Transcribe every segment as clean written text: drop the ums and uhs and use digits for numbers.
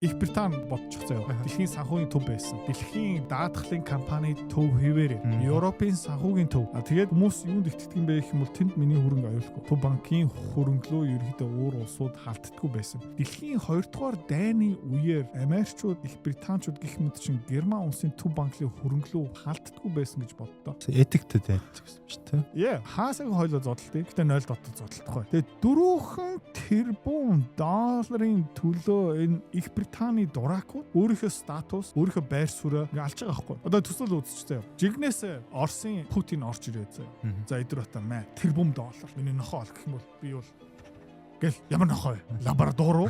Их Британи бодчих заяа. Дэлхийн санхүүгийн төв байсан. Дэлхийн даатгалын компани төв хэвээрээ. Европын санхүүгийн төв. Тэгээд хүмүүс юунд итгэдэг юм бэ гэх юм бол тэнд миний хөрөнгө аюулгүй. Төв банкын хөрөнгөлөө ерөөдөө өөр улсууд халддаггүй байсан. Дэлхийн 2 дугаар дайны үеэр Америкчууд, Их Британичууд гэх мэт чинь Герман улсын төв банкны хөрөнгөлөө халддаггүй байсан гэж боддоо. Этиктэй байдаг гэсэн ч тийм. Хаасаг хойлоо зодтолтой. Гэтэ 0 дотор зодтолтохгүй. Тэгээд 4 тэрбум долларын төлөө энэ Их Британи дуракууд өөрийнхөө статус, өөрийнхөө байр суурь алж байгаа байхгүй. Одоо төсөл үзчихсэн. Жигнэс Оросын Путин орж ирээд заяа. За эдгээр бата мэ тэрбум доллар. Миний нохоо ол гэх юм бол би бол гэл ямар нохоо лаборатори руу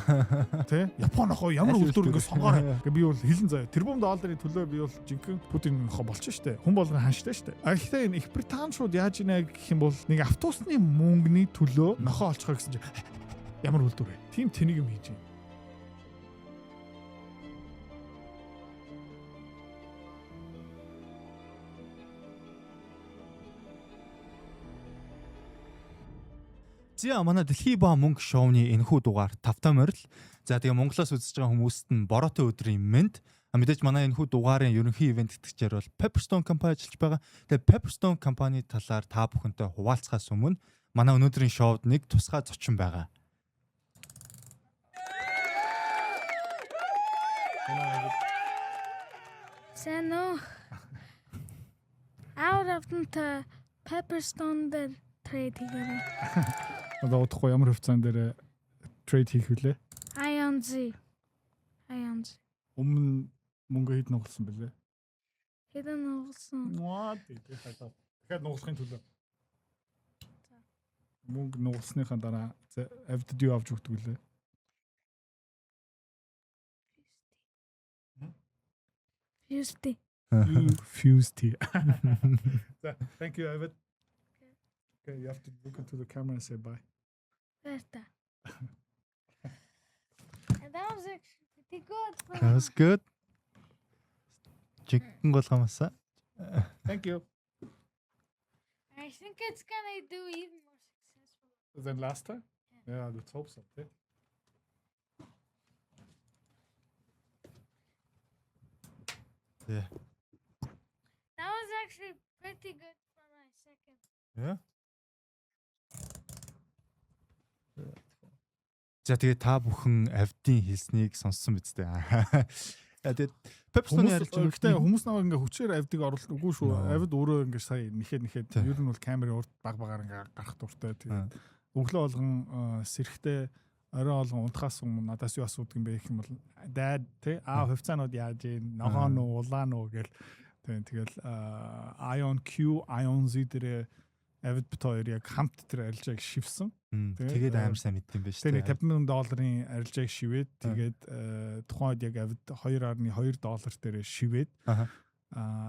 тий Японы нохоо ямар үйлдвэр ингэ сонгоорой. Гэ би бол хэлэн заяа. Тэрбум долларын төлөө би бол жинхэнэ Путин нохоо болчих штэ. Хүн болгон ханштай штэ. Гэхдээ энэ Их Британичууд яаж ийнэ гэх юм бол нэг автобусны мөнгөний төлөө нохоо олцохоо гэсэн чинь ямар үйлдвэр вэ? Тим тэнийг юм хийж байна. За манай Дэлхийн ба мөнгө шоуны энэхүү дугаар тавтай морил. За тэгээ Монголоос үзэж байгаа хүмүүст нь бороотой өдрийн мэнд. Мэдээж манай энэхүү дугаарын ерөнхий ивент тэтгэгчээр бол Pepperstone компани ажиллаж байгаа. Тэгээ Pepperstone компани талаар та бүхэнтэй хуваалцахаас өмнө манай өнөөдрийн шоуд нэг тусгай зочин байгаа. Сэно. Out of the Pepperstone дээр трейд хийгээрэй. Одоо удахгүй ямар хөвцөн дээр трейд хийх вүлээ? IONZ. Өмнө мөнгө хэд нугалсан бэлээ? Хэдэн нугалсан? Тэгэхээр нугалахын төлөө. Мөнгө нугалсныхаа дараа авдд юу авч өгдөг вүлээ? Fusty. Thank you, Evan. Okay, you have to look into the camera and say bye. That was actually pretty good. That was good. Chicken болгоомаса. Thank you. I think it's gonna do even more successful than last time. Yeah, let's hope so. Okay? Yeah. That was actually pretty good for my second. Yeah. За тэгээ та бүхэн авдын хэлснийг сонссон биз дээ. Тэгээд Pepperstone ярьж байгаа гэхдээ хүмүүс намайг ингээ хүчээр авдыг оруулах үгүй шүү. Авд өөрөө ингээ сая нэхэд ер нь бол камерын урд багаар ингээ гарах дуртай. Тэгээд өглөө болгон сэрэхтэй орой болгон унтахаас өмнө надаас юу асуудаг юм бэ гэх юм бол дад тий хувьцаанууд яаж ийн ногоон уу улаан уу гэл тэгэл Ion Q, Ion Z дээр авд бит хоёр яг хамт тэр арилжааг шивсэн. Тэгээд амар сайн мэддэм байж тээ. Тэгээд $50,000 арилжааг шивээд тэгээд тухайд яг авд $2.2 дээр шивээд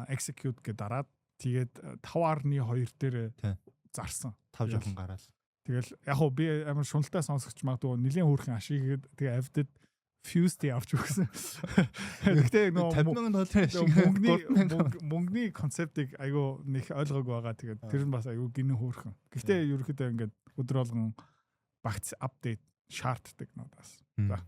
execute гэ дараад тэгээд 5.2 дээр зарсан. 5 жоохон гараал. Тэгэл яг хөө би амар шуналтай сонсогч магадгүй нэлийн хөөрхөн ашигээд тэгээ авдад Fusty авч өгсөн. Гэхдээ мөнгөний концептыг айгүй нэг ойлгоогүй байгаа. Тэгээд тэр нь бас айгүй гинэн хөөрхөн. Гэхдээ ерөөхдөө ингээд өдөр болгон багц апдейт шаарддаг надаас. За.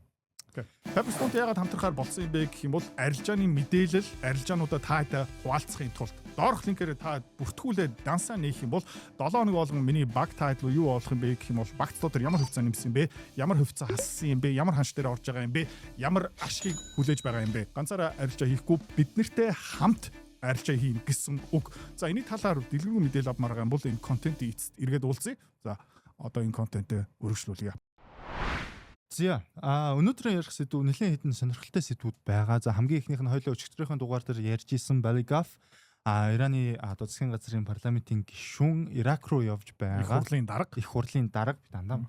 Pepperstone яагаад хамтрахаар болсон юм бэ гэх юм бол арилжааны мэдээлэл арилжаануудаа таатай хуваалцахын тулд доорх линкээр та бүртгүүлээд дансаа нээх юм бол 7 хоног болгон миний баг тайтл юу болох юм бэ гэх юм бол багцлууд төр ямар хөвцөө нэмсэн юм бэ? Ямар хөвцөө хассан юм бэ? Ямар ханш дээр орж байгаа юм бэ? Ямар ашгийг хүлээж байгаа юм бэ? Ганцаараа арилжаа хийхгүй бид нартэй хамт арилжаа хийн гэсэн үг. За энийг талаар дэлгэрэнгүй мэдээлэл авмаар байгаа юм бол энэ контентийг эцэст эргээд уулзъя. За одоо энэ контентээ өргөжлүүлье. За өнөөдрийн ярих сэдв нэлээд хэдэн сонирхолтой сэдвүүд байгаа. За хамгийн ихнийх нь хоёулаа өчигдрийнхөө дугаар дээр ярьж исэн Балигав Ираны засгийн газрын парламентын гишүүн Ирак руу явж байгаа. Их хурлын дарга би дандаа.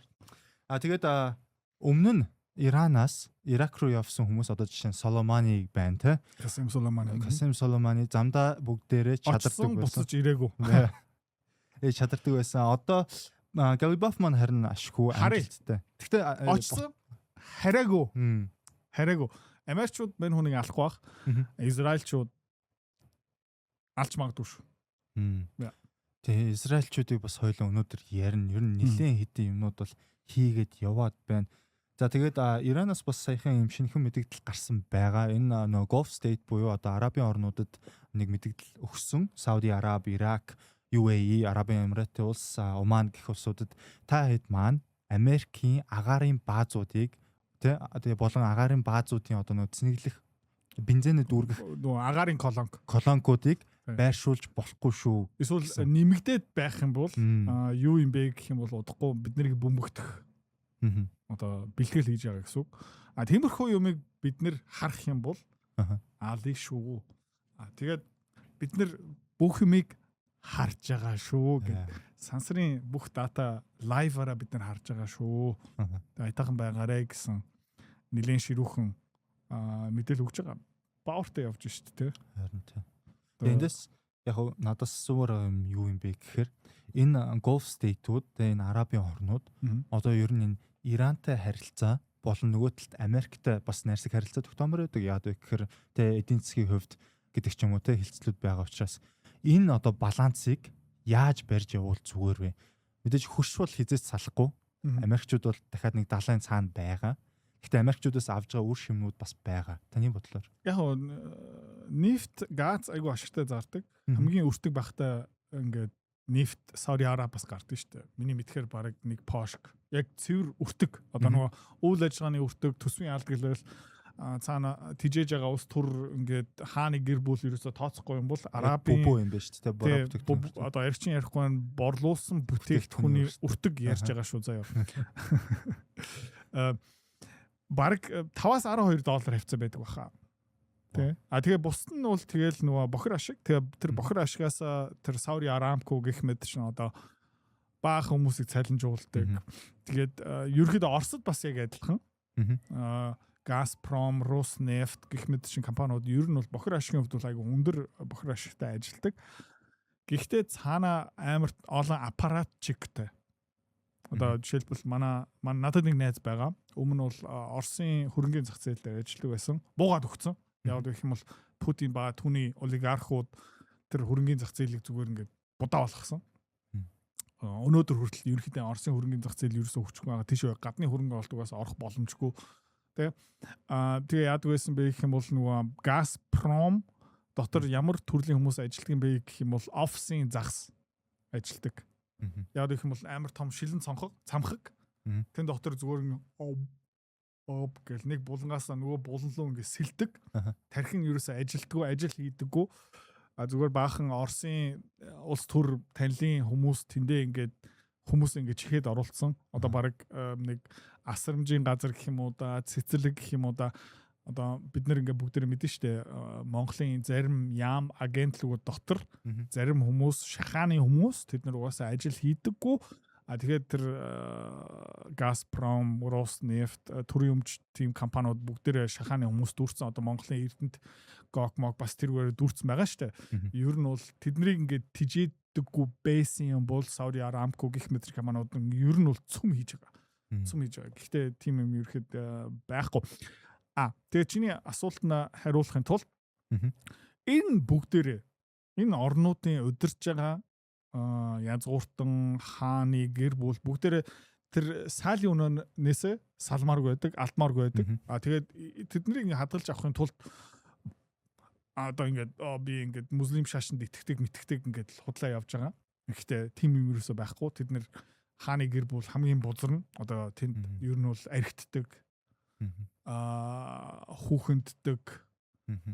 Тэгээд өмнө нь Иранаас Ирак руу явсан хүмүүс одоо жишээ нь Соломани байна те. Касим Соломани замдаа бүгдээрээ чадардаг байсан. Буцаж ирээгүй. Чадардаг байсан. Одоо Галибаф маань харин ашгүй амжилттай. Гэхдээ очсон хараагүй. Америкчууд мань хүнийг алахгүй бах. Израильчууд алж магадгүй шүү. Тэгээ израильчуудыг бас хоёлоо өнөөдөр ярина. Ер нь нэлээд хэдэн юмнууд бол хийгээд яваад байна. За тэгээд Иранаас бас саяхан юм шинэхэн мэдээлэл гарсан байгаа. Энэ нөгөө Gulf State буюу одоо Арабын орнуудад нэг мэдээлэл өгсөн. Сауди Араб, Ирак, UAE, Арабын Эмиратын улс, Оман гэх улсуудад та хэд маань Америкийн агаарын баазуудыг тэгээ болон агаарын баазуудын одоо нөгөө цэнэглэх бензинэд дүүргэх нөгөө агаарын колонкуудыг байршуулж болохгүй шүү. Эсвэл нэмэгдээд байх юм бол юу юм бэ гэх юм бол удахгүй бид нарыг бөмбөгдөх одоо бэлтгэл хийж байгаа гэсэн үг. Тиймэрхүү юмыг бид нэр харах юм бол аалыг шүү. Тэгээд бид нэр бүх юмыг харж байгаа шүү гэдэг. Сансрын бүх дата лайваараа бид нар харж байгаа шүү. Айтайхан байгаарэ гэсэн нэлээд ширүүхэн мэдээлэл өгж байгаа. Баавартай явж шүү дээ. Харин тийм. Эндээс яг надаас суур юу юм бэ гэхээр энэ Gulf State-ууд энэ Арабын орнууд одоо ер нь энэ Ирантай харилцаа болон нөгөө талд Америктай бас найрсаг харилцаа тогтоомор байдаг. Яад вэ гэхээр эдийн засгийн хувьд гэдэг ч юм уу хилцлүүд байгаа учраас энэ одоо балансыг яаж барьж явуул зүгээр вэ? Мэдээж хөш бол хизээс салахгүй. Америкчууд бол дахиад нэг далайн цаана байгаа. Гэхдээ Америкчуудаас авж байгаа үр шимнүүд бас байгаа. Таны бодлоор? Яг нефт, газ айгүй ашигтай зардаг. Хамгийн өртөг багтаа ингээд нефт Сауди Арабиас гардаг шүү дээ. Миний мэдхээр бараг нэг пошк. Яг цэвэр өртөг. Одоо нөгөө үйл ажиллагааны өртөг, төсвийн алдгалал цаана тижээж байгаа ус тур ингээд хааны гэр бүл ерөөсө тооцохгүй юм бол Арабын буу юм байна шүү дээ. Бороо бүтээгдэхүүн. Одоо ярьчин ярихгүй борлуулсан бүтээгдэхүүний өртөг ярьж байгаа шүү заяа. Бараг 5-аас 12 доллар хавцаа байдаг баха. Тэ. Тэгээ бусд нь бол тэгэл нөгөө бохир ашиг. Тэгээ тэр бохир ашигаас тэр Сауди Арамко гэх мэт шин одоо баах хүмүүсийг цалинжуулдаг. Тэгээд ерөөхдөө Оросд бас яг адилхан. Газпром, Роснефть гэх мэт шин компаниуд ер нь бол бохир ашигын хувьд бол айгүй өндөр бохир ашигтай ажилладаг. Гэхдээ цаана амар олон аппарат чигтэй. Одоо жишээлбэл манай надад нэг найз байгаа. Өмнө бол Оросын хөрөнгөний зах зээл дээр ажилладаг байсан. Буугаад өгцөн. Яг гэх юм бол Путин ба түүний олигархууд тэр хөрөнгөний зах зээлийг зүгээр ингээд будаа болгосон. Өнөөдөр хүртэл ерөнхийдөө Оросын хөрөнгөний зах зээл ерөөсөө хөгжихгүй байгаа. Тийш гадны хөрөнгө оруулалтаас орох боломжгүй. Тэгээ яадаг байсан бэ гэх юм бол нөгөө Газпром дотор ямар төрлийн хүмүүс ажилладаг юм бэ гэх юм бол офисын загас ажилладаг. Яг гэх юм бол амар том шилэн цамхаг. Тэн дотор зүгээр об гэл нэг булангаас нөгөө булан руу ингэ сэлдэг. Тархин ерөөсөө ажилтгүй, ажил хийдэггүй. Зүгээр баахан Оросын улс төр танилын хүмүүс тэндээ ингээд хүмүүс ингээд чихээд оруулсан. Одоо баг нэг асрамжийн газар гэх юм уу да, цэцэрлэг гэх юм уу да. Одоо бид нэр ингээд бүгд мэдэн штэ Монголын зарим яам агентлгууд дотор зарим хүмүүс шахааны хүмүүс тэд нар угаасаа ажил хийдэггүй. Тэгээд тэр Газпром, Роснефть, төрийн өмч тийм компаниуд бүгдээрээ шахааны хүмүүс дүүрсэн. Одоо Монголын Эрдэнэт Гокмог бас тэргээр дүүрсэн байгаа штэ. Ер нь бол тэднийг ингээд тижээдэггүй байсан юм бол Сауди Арамко гэх мэт компаниуд ер нь бол цөм хийж байгаа. Цөм хийж байгаа. Гэхдээ тийм юм ерхэд байхгүй. Тэгээ чиний асуултанд хариулахын тулд энэ бүгдээрээ энэ орнуудын удирж байгаа язгууртан хааны гэр бүл бүгдээрээ тэр саалын үнэнээсээ салмааргүй байдаг, алдмааргүй байдаг. Тэгээд тэднийг хадгалж авахын тулд одоо ингээд би ингээд муслим шашинд итгэдэг ингээд худлаа явж байгаа. Гэхдээ тийм юм ерөөсөө байхгүй. Тэд нэр хааны гэр бүл хамгийн бузар нь одоо тэнд ер нь бол архитдаг, хүүхэнддэг,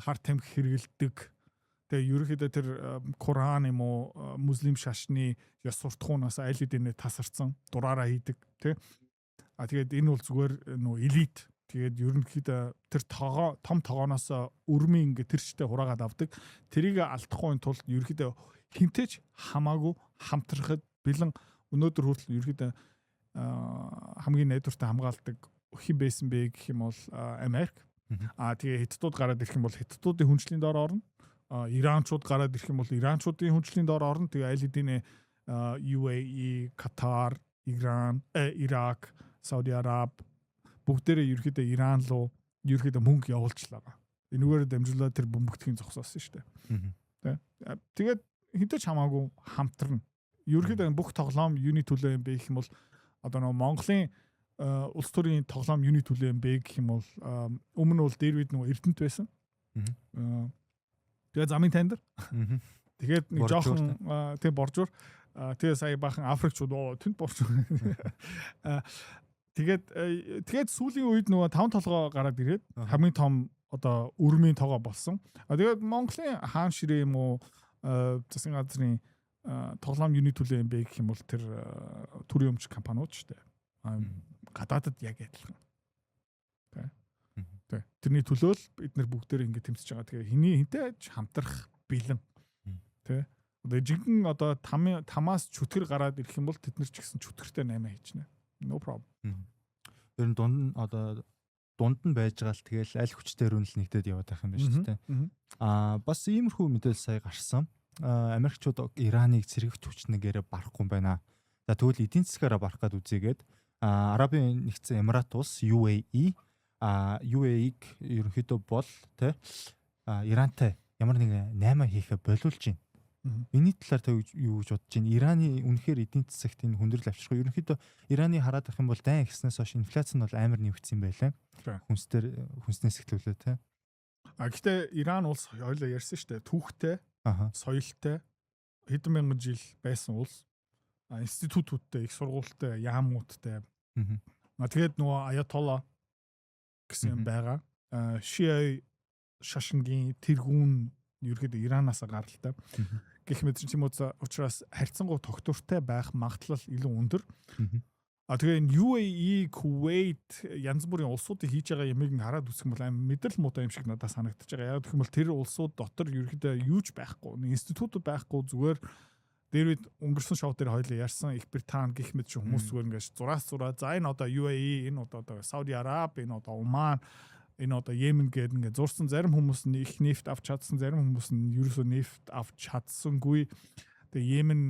хар тамхи хэрэгэлдэг. Тэгээ ерөөхдөө тэр Коран юм уу муслим шашны ёс суртахуунаас аль хэдийнэ тасарсан дураараа хийдэг тий. Тэгээд энэ бол зүгээр нөө элит. Тэгээд ерөнхийдөө тэр том тогооноос өрмийн ингээ тэр чигтээ хураагаад авдаг. Тэрийг алдахгүй тулд ерөнхийдөө хинтэж хамаагүй хамтрахад бэлэн өнөөдөр хүртэл ерөнхийдөө хамгийн найдвартай хамгаалдаг хин байсан бэ гэх юм бол Америк. Тэгээ хятадууд гараад ирэх юм бол хятадуудын хүнчлийн доор орно. Иранчууд гараад ирэх юм бол иранчуудын хүнчлийн доор орно. Тэгээ аль хэдийн UAE, Катар, Иран, Ирак, Сауди Араб бүгдээрээ ерөөхдөө Иран руу ерөөхдөө мөнгө явуулчлаа. Энэгээр дамжуулаад тэр бөмбөгдхийн зогсоосон шүү дээ. Тэгээд хэдэж хамаагүй хамтрна. Ерөөхдөө бүх тоглоом юуны төлөө юм бэ гэх юм бол одоо нөгөө Монголын улс төрийн тоглоом юуны төлөө юм бэ гэх юм бол өмнө бол дээр үед нөгөө Эрдэнэт байсан. Тэгээ замын тандер. Тэгээд нэг жоохон тэг боржуур. Тэгээ сая бахан Африкчууд тэнд боржуур. Тэгээд сүүлийн үед нөгөө 5 толгой гараад ирээд хамгийн том одоо өрмийн тоогоо болсон. Тэгээд Монголын хаан ширээ юм уу засгийн газрын тоглоом юуны төлөө юм бэ гэх юм бол тэр төрийн өмч компаниуд шүү дээ. Гадаадад яг адилхан. Тэ. Тэрний төлөө л бид нар бүгдээр ингэ тэмцэж байгаа. Тэгээ хинтэй хамтрах бэлэн. Тэ. Одоо жинхэнэ одоо тамаас чөтгөр гараад ирэх юм бол тэд нар ч гэсэн чөтгөртэй 8 хийчихнэ. No problem. Ер нь дунд нь байж байгаа л тэгэл аль хүчтэй өрнөл нэгдээд яваад байх юм байна шүү дээ. Бас иймэрхүү мэдээлэл сая гарсан. Америкчууд Ираныг цэрэгч хүчнэгээрээ барахгүй юм байна. За тэгвэл эдийн засгаараа барах гээд үзээгээд Арабын нэгдсэн Эмират улс UAE UAE-г ерөнхийдөө бол тэ Ирантай ямар нэг 8 хийхэ болиулж байна. Энийний талаар та юу гэж бодож байна? Ираны үнэхээр эдийн засагт энэ хүндрэл авчрах. Ерөнхийдөө Ираны хараад ах юм бол дайн ихснээс хойш инфляц нь бол амар нэмэгдсэн байлаа. Хүнснээс эхлүүлээ тэ. Гэхдээ Иран улс хоёулаа ярьсан шүү дээ. Түүхтэй, соёлтой хэдэн мянган жил байсан улс. Институтуудтай, их сургуультай, яамуудтай. Тэгээд нөгөө Аятолла гэсэн юм байгаа. Шиа шашингийн тэргүүн ерөөдөө Иранаас гаралтай. Гэх мэт юм учраас харьцангуй тогтвортой байх магадлал илүү өндөр. Тэгээ UAE, Kuwait янз бүрийн улсуудыг хийж байгаа ямиг хараад үзэх юм бол аим мэдрэл муутай юм шиг надад санагдаж байгаа. Яг гэх юм бол тэр улсууд дотор ерөөдөө юуж байхгүй, институтууд байхгүй зүгээр дээр үед өнгөрсөн шоу дээр хоёлаа ярьсан Их Британь гэх мэт шиг хүмүүс зүгээр ингэж зураас за энэ одоо UAE, энэ одоо Сауди Араб, энэ одоо Оман, энэ одоо Йемен гэдэг ингээд зурсан зарим хүмүүс нь их нефт авч чадсан, зарим хүмүүс нь ерөөсөө нефт авч чадсангүй. Тэгээ Йемен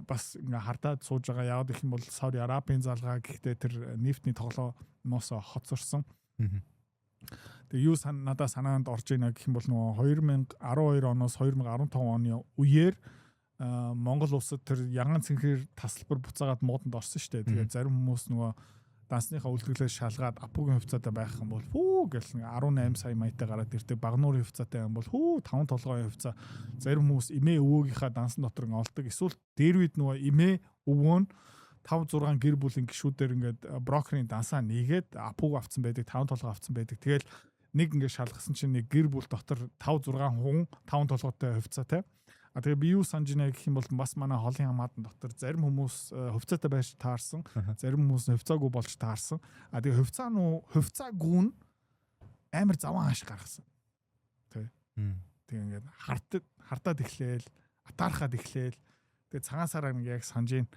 бас ингээ хардаад сууж байгаа. Яг гэх юм бол Сауди Арабын залгаа гэхдээ тэр нефтний тоглоомоос хоцорсон. Тэгээ юу надад санаанд орж ийнэ гэх юм бол нөгөө 2012 оноос 2015 оны үеэр Монгол улсад тэр ягаан цэнхэр тасалбар буцаагаад мууданд орсон шүү дээ. Тэгээ зарим хүмүүс нөгөө дансныхаа үйлдвэрлэлээс шалгаад апугийн хувьцаатай байх юм бол гэл 18 сая маятай гараад ирдэг. Багнуурын хувьцаатай юм бол 5 толгойн хувьцаа. Зарим хүмүүс эмээ өвөөгийнхаа дансан дотор олдог. Эсвэл дээр үед нөгөө эмээ өвөө нь 5 6 гэр бүлийн гишүүдээр ингээд брокерийн дансаа нийгээд апуг авцсан байдаг, 5 толгой авцсан байдаг. Тэгэл нэг ингээд шалгасан чинь нэг гэр бүл дотор 5 6 хүн 5 толгойтой хувьцаатай. Тэгээ би юу санаж байна гэх юм бол бас манай холын хамаатан дотор зарим хүмүүс хувьцаатай байж таарсан, зарим хүмүүс хувьцаагүй болж таарсан. Тэгээ хувьцаагүй нь амар заван хааш гаргасан. Тэгээ ингээд хардаад эхлээл, атаархаад эхлээл. Тэгээ цагаан сараар нэг яг санаж байна.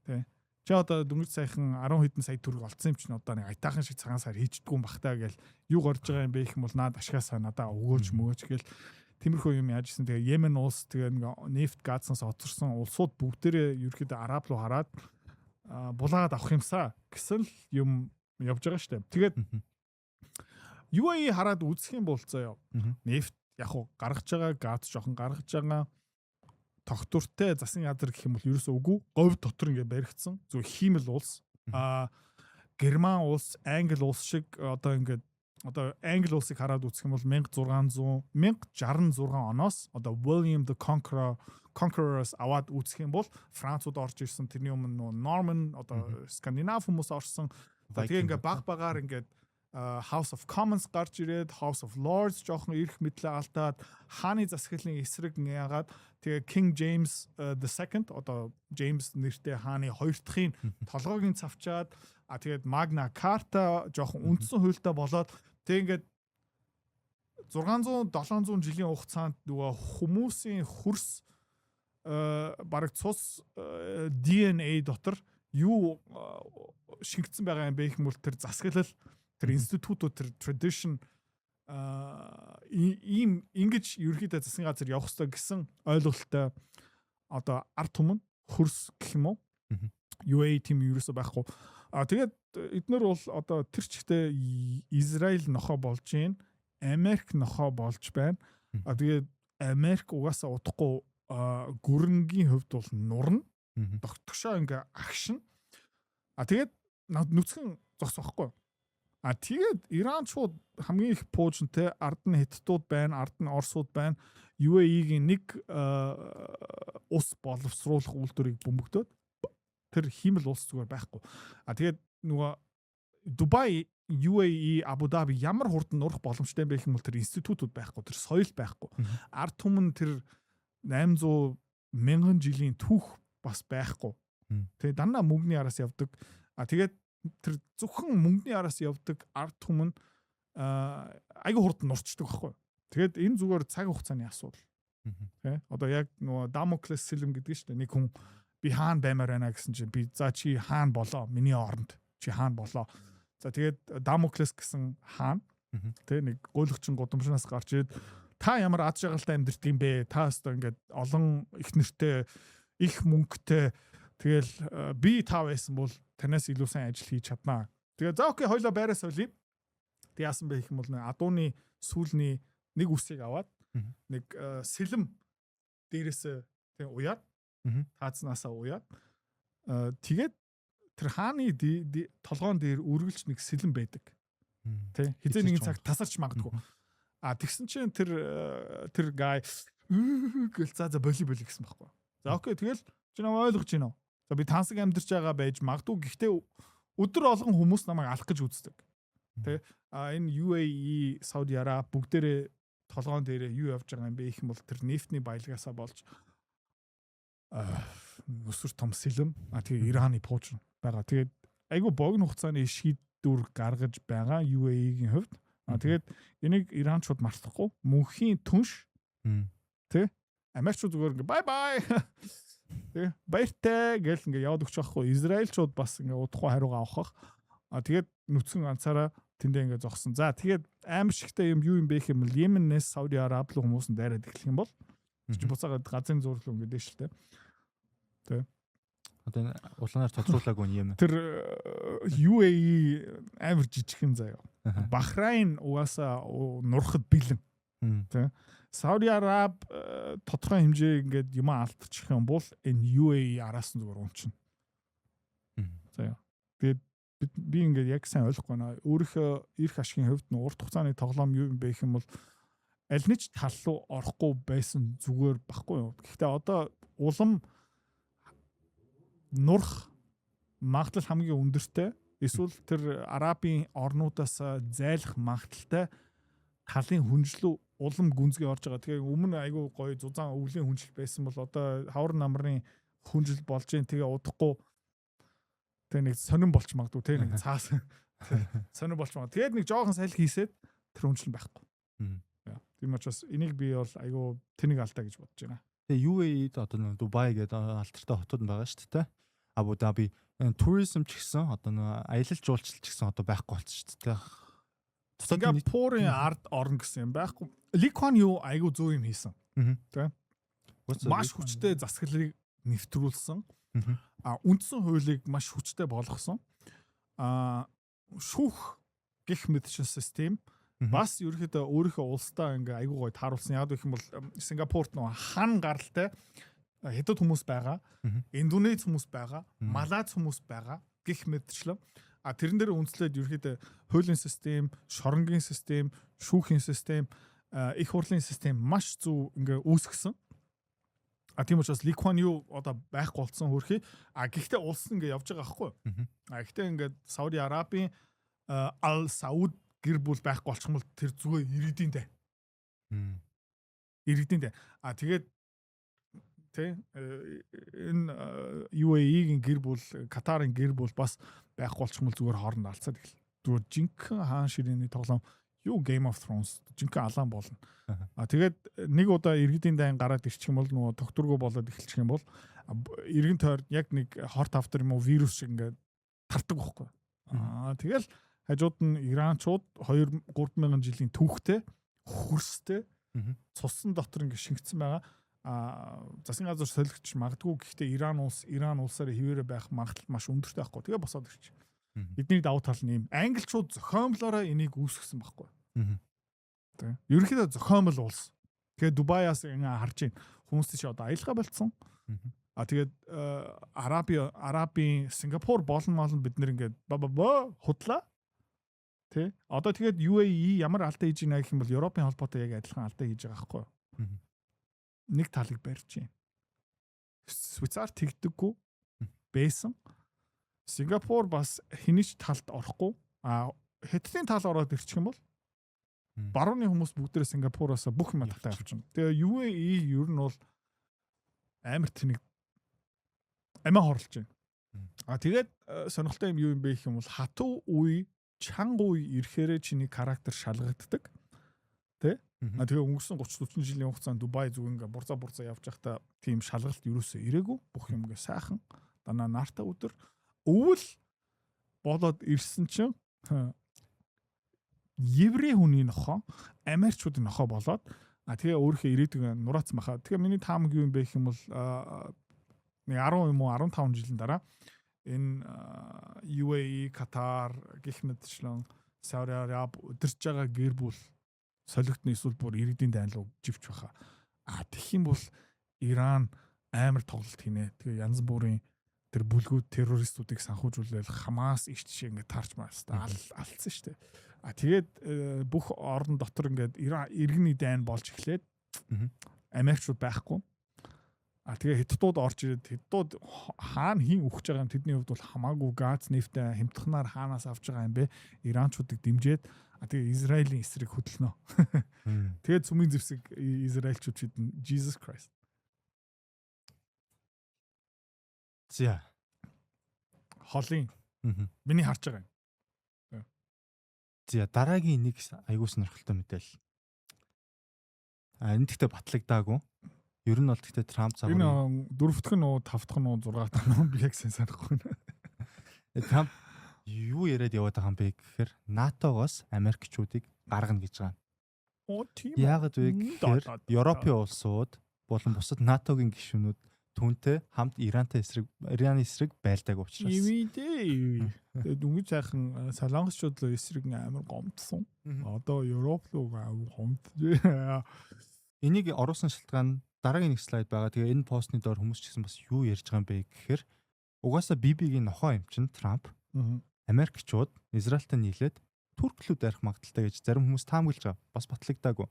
Тэ. Чи одоо дөнгөж саяхан 10 хэдэн сая төгрөг олцсон юм чинь одоо нэг айтаахан шиг цагаан сар хийждэггүй юм бахтаа гээл юу горж байгаа юм бэ гэх юм бол наад ашгаасаа надаа өгөөж мөгөөж гээл тиймэрхүү юм яаж исэн. Тэгээ Йемен улс тэгээ нефт газнаас оцорсон улсууд бүгдээрээ ерөөхдөө араб руу хараад булаагаад авах юмсаа гэсэн л юм явж байгаа штэ. Тэгээд UAE хараад үзэх юм бол заяа. Нефт яг уу гаргаж байгаа, газ жоохон гаргаж байгаа. Тогтвортой засгийн газар гэх юм бол ерөөсөө үгүй. Говь дотор ингээ баригдсан. Зөв хиймэл улс. Герман улс, Англи улс шиг одоо Англи улсыг хараад үзэх юм бол 1666 оноос одоо William the Conqueror-аас аваад үзэх юм бол Францууд орж ирсэн. Тэрний өмнө Norman одоо Скандинав хүмүүс орсон. Тэгээ ингээ багаар ингээд House of Commons гарч ирээд House of Lords жоохон ирэх мэтлээ алдаад хааны засаглалын эсрэг яагаад тэгээ King James II одоо James нэртэй хааны хоёр дахын толгойг нь цавчаад тэгээд Magna Carta жоохон үндсэн хуультай болоод тэг ингээд 600 700 жилийн хугацаанд нөгөө хүмүүсийн хөрс бараг цус DNA дотор юу шингэсэн байгаа юм бэ гэх юм бол тэр засаглал тэр институтууд тэр tradition ийм ингэж ерөөхдөө засгийн газар явах хэрэгтэй гэсэн ойлголттой одоо ард түмэн хөрс гэх юм уу UAE team ерөөсөө байхгүй. Тэгээд эднэр бол одоо тэр чигтээ Израиль нохоо болж гин, Америк нохоо болж байна. Тэгээд Америк угаасаа удахгүй гүрэнгийн хувьд бол нурна. Тогтгошоо ингээ агшин. Тэгээд нүцгэн зогс байхгүй. Тэгээд Иранчууд хамгийн их пуужинтэй ард нь Хятадууд байна, ард нь Оросууд байна. UAE-гийн нэг ус боловсруулах үйлдвэрийг бөмбөгдөөд тэр хиймэл улс зүгээр байхгүй. Тэгээд нөгөө Дубай, UAE, Абу Даби ямар хурдан нурах боломжтой байх юм бол тэр институтууд байхгүй, тэр соёл байхгүй. Ард түмэн тэр 800 мянган жилийн түүх бас байхгүй. Тэгээ дандаа мөнгөний араас явдаг. Тэгээд тэр зөвхөн мөнгөний араас явдаг ард түмэн айгүй хурдан нурчдаг байхгүй. Тэгээд энэ зүгээр цаг хугацааны асуудал. Тэ? Одоо яг нөгөө Дамоклес сэлэм гэдэг нь шүү дээ. Нэг хүн би хаана баймаар байна гэсэн чинь би за чи хаана болоо? Миний оронд чи хаана болоо? За тэгээд Дамоклес гэсэн хаан тэ нэг гуйлгчин гудамжнаас гарч ирээд та ямар аз жаргалтай амьдэрдэг юм бэ? Та өстө ингээд олон их нэртэй, их мөнгөтэй тэгэл би та байсан бол танаас илүү сайн ажил хийж чаднаа. Тэгээ за окей хоёлоо байраа солиё. Тэг яасан бэ гэх юм бол адууны сүүлний нэг үсийг аваад нэг сэлэм дээрээс тэг уяад таацнаасаа уяад тэгээд тэр хааны толгоон дээр үргэлж нэг сэлэм байдаг. Тэ хизээ нэгэн цаг тасарч магадгүй. Тэгсэн чинь тэр гай гэл за боли гэсэн байхгүй. За окей тэгэл чи намайг ойлгож байна уу? За би тансаг амьдарч байгаа байж магадгүй. Гэхдээ өдөр болгон хүмүүс намайг алах гэж үздэг. Тэ энэ UAE, Сауди Араб бүгдээрээ толгоон дээрээ юу явж байгаа юм бэ гэх юм бол тэр нефтний баялагаасаа болж өсвөр том сэлэм тэгээ Ираны пуужин байгаа. Тэгээд айгүй богино хугацааны шийдвэр гаргаж байгаа UAE-гийн хувьд. Тэгээд энийг Иранчууд мартахгүй мөнхийн түнш тэ Америкчууд зүгээр ингээ бай бай тэ баяртай гэл ингээ яваад өгч байхгүй. Израильчууд бас ингээ удахгүй хариугаа авах. Тэгээд нүцгэн ганцаараа тэндээ ингээ зогсон. За тэгээд амар шигтэй юм юу юм бэ гэхэл Йеменээс Сауди Араб руу хүмүүс нь дайраад эхлэх юм бол чи буцаагаад газрын зурлал өнгөдөө шүү дээ. Тэ. Одоо улаанаар тодруулаагүй юм. Тэр UAE амар жижигхэн заяа. Бахрайн угаасаа нурахад бэлэн. Тэ. Сауди Араб тодорхой хэмжээ ингээд юм алдчих юм бол энэ UAE араас нь зүгээр унчна. Заяа. Тэгээд би ингээд яг сайн ойлгохгүй байна. Өөрийнхөө эрх ашигын хувьд нь урт хугацааны тоглоом юу юм бэ гэх юм бол аль нэг тал руу орохгүй байсан зүгээр баггүй юу. Гэхдээ одоо улам нурах магадлал хамгийн өндөртэй эсвэл тэр арабын орнуудаас зайлах магадaltaй талын хүнжлүү улам гүнзгий орж байгаа. Тэгээ өмнө айгүй гоё зузаан өвлийн хүнжил байсан бол одоо хавар намрын хүнжил болж гэн тэгээ удахгүй тэгээ нэг сонирн болч магадгүй тэгээ нэг цаас сонирн болч магадгүй. Тэгээд нэг жоохон салхи хийсээд тэр хүнжил байхгүй. Тийм учраас энийг би бол айгүй тэнийг алдаа гэж бодож байна. Тэгээ UAE-д одоо нэг Дубай гэдэг алдартай хотод байгаа шүү дээ. Абу Даби туризм ч гэсэн одоо нэг аялал жуулчлал ч гэсэн одоо байхгүй болчихсон шүү дээ. Сингапурын ард орн гэсэн юм байхгүй. Ли Куан Ю айгүй зөө юм хийсэн. Тэ. Маш хүчтэй засаглалыг нэвтрүүлсэн. Үндсэн хуулийг маш хүчтэй болгосон. Шүүх гэх мэдсэн систем бас ерөөхдөө өөрийнхөө улсдаа ингээ айгүй гоё тааруулсан. Яг гэх юм бол Сингапурт нөө хан гаралтай хэдэн хүмүүс байгаа. Индонез хүмүүс байгаа. Малайз хүмүүс байгаа гэх мэтчлэн. Тэрэн дээр үндэслээд ерөөхдөө хуулийн систем, шоронгийн систем, шүүхийн систем, их хурлын систем маш зөв ингээ үүсгэсэн. Тийм учраас Ли Куан Ю одоо байхгүй болсон хөрхий. Гэхдээ улс ингээ явж байгаа байхгүй. Гэхдээ ингээ Сауди Арабын Ал Сауд гэр бүл байхгүй болчих юм бол тэр зүгээр иргэдийн дээ. Иргэдийн дээ. Тэгээд тэ энэ UAE-гийн гэр бүл, Катарын гэр бүл бас байхгүй болчих юм бол зүгээр хооронд алцаад эхэл. Зүгээр жинхэнэ хаан ширээний тоглоом юу Game of Thrones жинхэнэ алаан болно. Тэгээд нэг удаа иргэдийн дайн гараад ирчих юм бол нөгөө тогтургүй болоод эхэлчих юм бол иргэн тойрон яг нэг хорт автор юм уу вирус шиг ингээд тардаг байхгүй. Тэгэл хажууд нь Иранчууд 2-3 мянган жилийн түүхтэй хөрстэй цусан дотор ингээд шингэсэн байгаа. Засгийн газар солигч магадгүй гэхдээ Иран улсаар хിവэрэ байх магадлал маш өндөртэй байхгүй. Тэгээ босоод ирчих. Эдний давуу тал нь юм. Англичууд зохиомлоороо энийг үүсгэсэн байхгүй. Тэ. Ерөнхийдөө зохиомл улс. Тэгээ Дубайаас ингээ харж байна. Хүмүүс тийш одоо аялгаа болцсон. Тэгээд Арабын Сингапур болон бид нэр ингээд худлаа. Тэ? Одоо тэгээд UAE ямар алдаа хийж байна гэх юм бол Европын холбоотой яг адилхан алдаа хийж байгаа байхгүй юу? Нэг талыг барьж байна. Швейцар тэгдэггүй байсан. Сингапур бас хинийч талд орохгүй. Хятадын тал ороод ирчих юм бол барууны хүмүүс бүгдээ Сингапураас бүх юм татаа авчихна. Тэгээ UAE ер нь бол амар тэнэг амиа хорлож байна. Тэгээд сонирхолтой юм юу юм бэ гэх юм бол хатуу үе, чанга үе ирэхээр чиний характер шалгагддаг. Тэ? Тэгээ өнгөрсөн 30-40 жилийн хугацаанд Дубай зүг ингээ бурзаа явж байхдаа тийм шалгалт юусоо ирээгүй. Бүх юм ингээ сайхан данаа наартай өдөр өвөл болоод ирсэн чинь еврей хүний нохоо, Америкчуудын нохоо болоод тэгээ өөрийнхөө ирээдүг нураацсан баха. Тэгээ миний таамаг юу юм бэ гэх юм бол нэг 10 юм уу 15 жилийн дараа энэ UAE, Катар гэх мэтчлэн Сауди Араб өдөрж байгаа гэр бүл солигдны эсвэл бүр иргэдийн дайнлуу живч баха. Тэгэх юм бол Иран амар тоглолт хийнэ. Тэгээ янз бүрийн тэр бүлгүүд террористуудыг санхүүжүүлэл Хамас иш жишээ ингээд таарч маастаа алдсан шүү дээ. Тэгээд бүх орон дотор ингээд иргэний дайн болж эхлээд Америкчууд байхгүй. Тэгээ хятадууд орж ирээд хятадууд хаана хин өгч байгаа юм тэдний хувьд бол хамаагүй газ нефтэ хямдхнаар хаанаас авч байгаа юм бэ? Иранчуудыг дэмжиэд тэгээ Израилийн эсрэг хөдөлнө. Тэгээд цүмийн зэвсэг Израильчууд шидэн Jesus Christ. За. Холын. Миний харж байгаа юм. За дараагийн нэг айгуу сонирхолтой мэдээлэл. Энэ гэхдээ батлагдаагүй. Ер нь бол гэхдээ Трамп цагаар энэ 4-р нь уу 5-р нь уу 6-р нь би яг сайн санахгүй. Трамп юу яриад яваад байгаа юм бэ гэхээр НАТО-гоос Америкчуудыг гаргана гэж байгаа. Тийм. Яагаад вэ гэхээр Европын улсууд болон бусад НАТОгийн гишүүнүүд түүнтэй хамт Ираны эсрэг байлдааг учраас. Тэгээд дөнгөж сайхан Солонгосчууд л эсрэг амар гомдсон. Одоо Европ руу гомдж. Энийг оруулсан шалтгаан дараагийн нэг слайд байгаа. Тэгээ энэ постны доор хүмүүс ч гэсэн бас юу ярьж байгаа юм бэ гэхээр угаасаа BB-гийн нохоо юм чинь Трамп Америкчууд Израильтай нийлээд Турклүүд арих магадaltaй гэж зарим хүмүүс таамаглаж байгаа. Бас батлагдаагүй.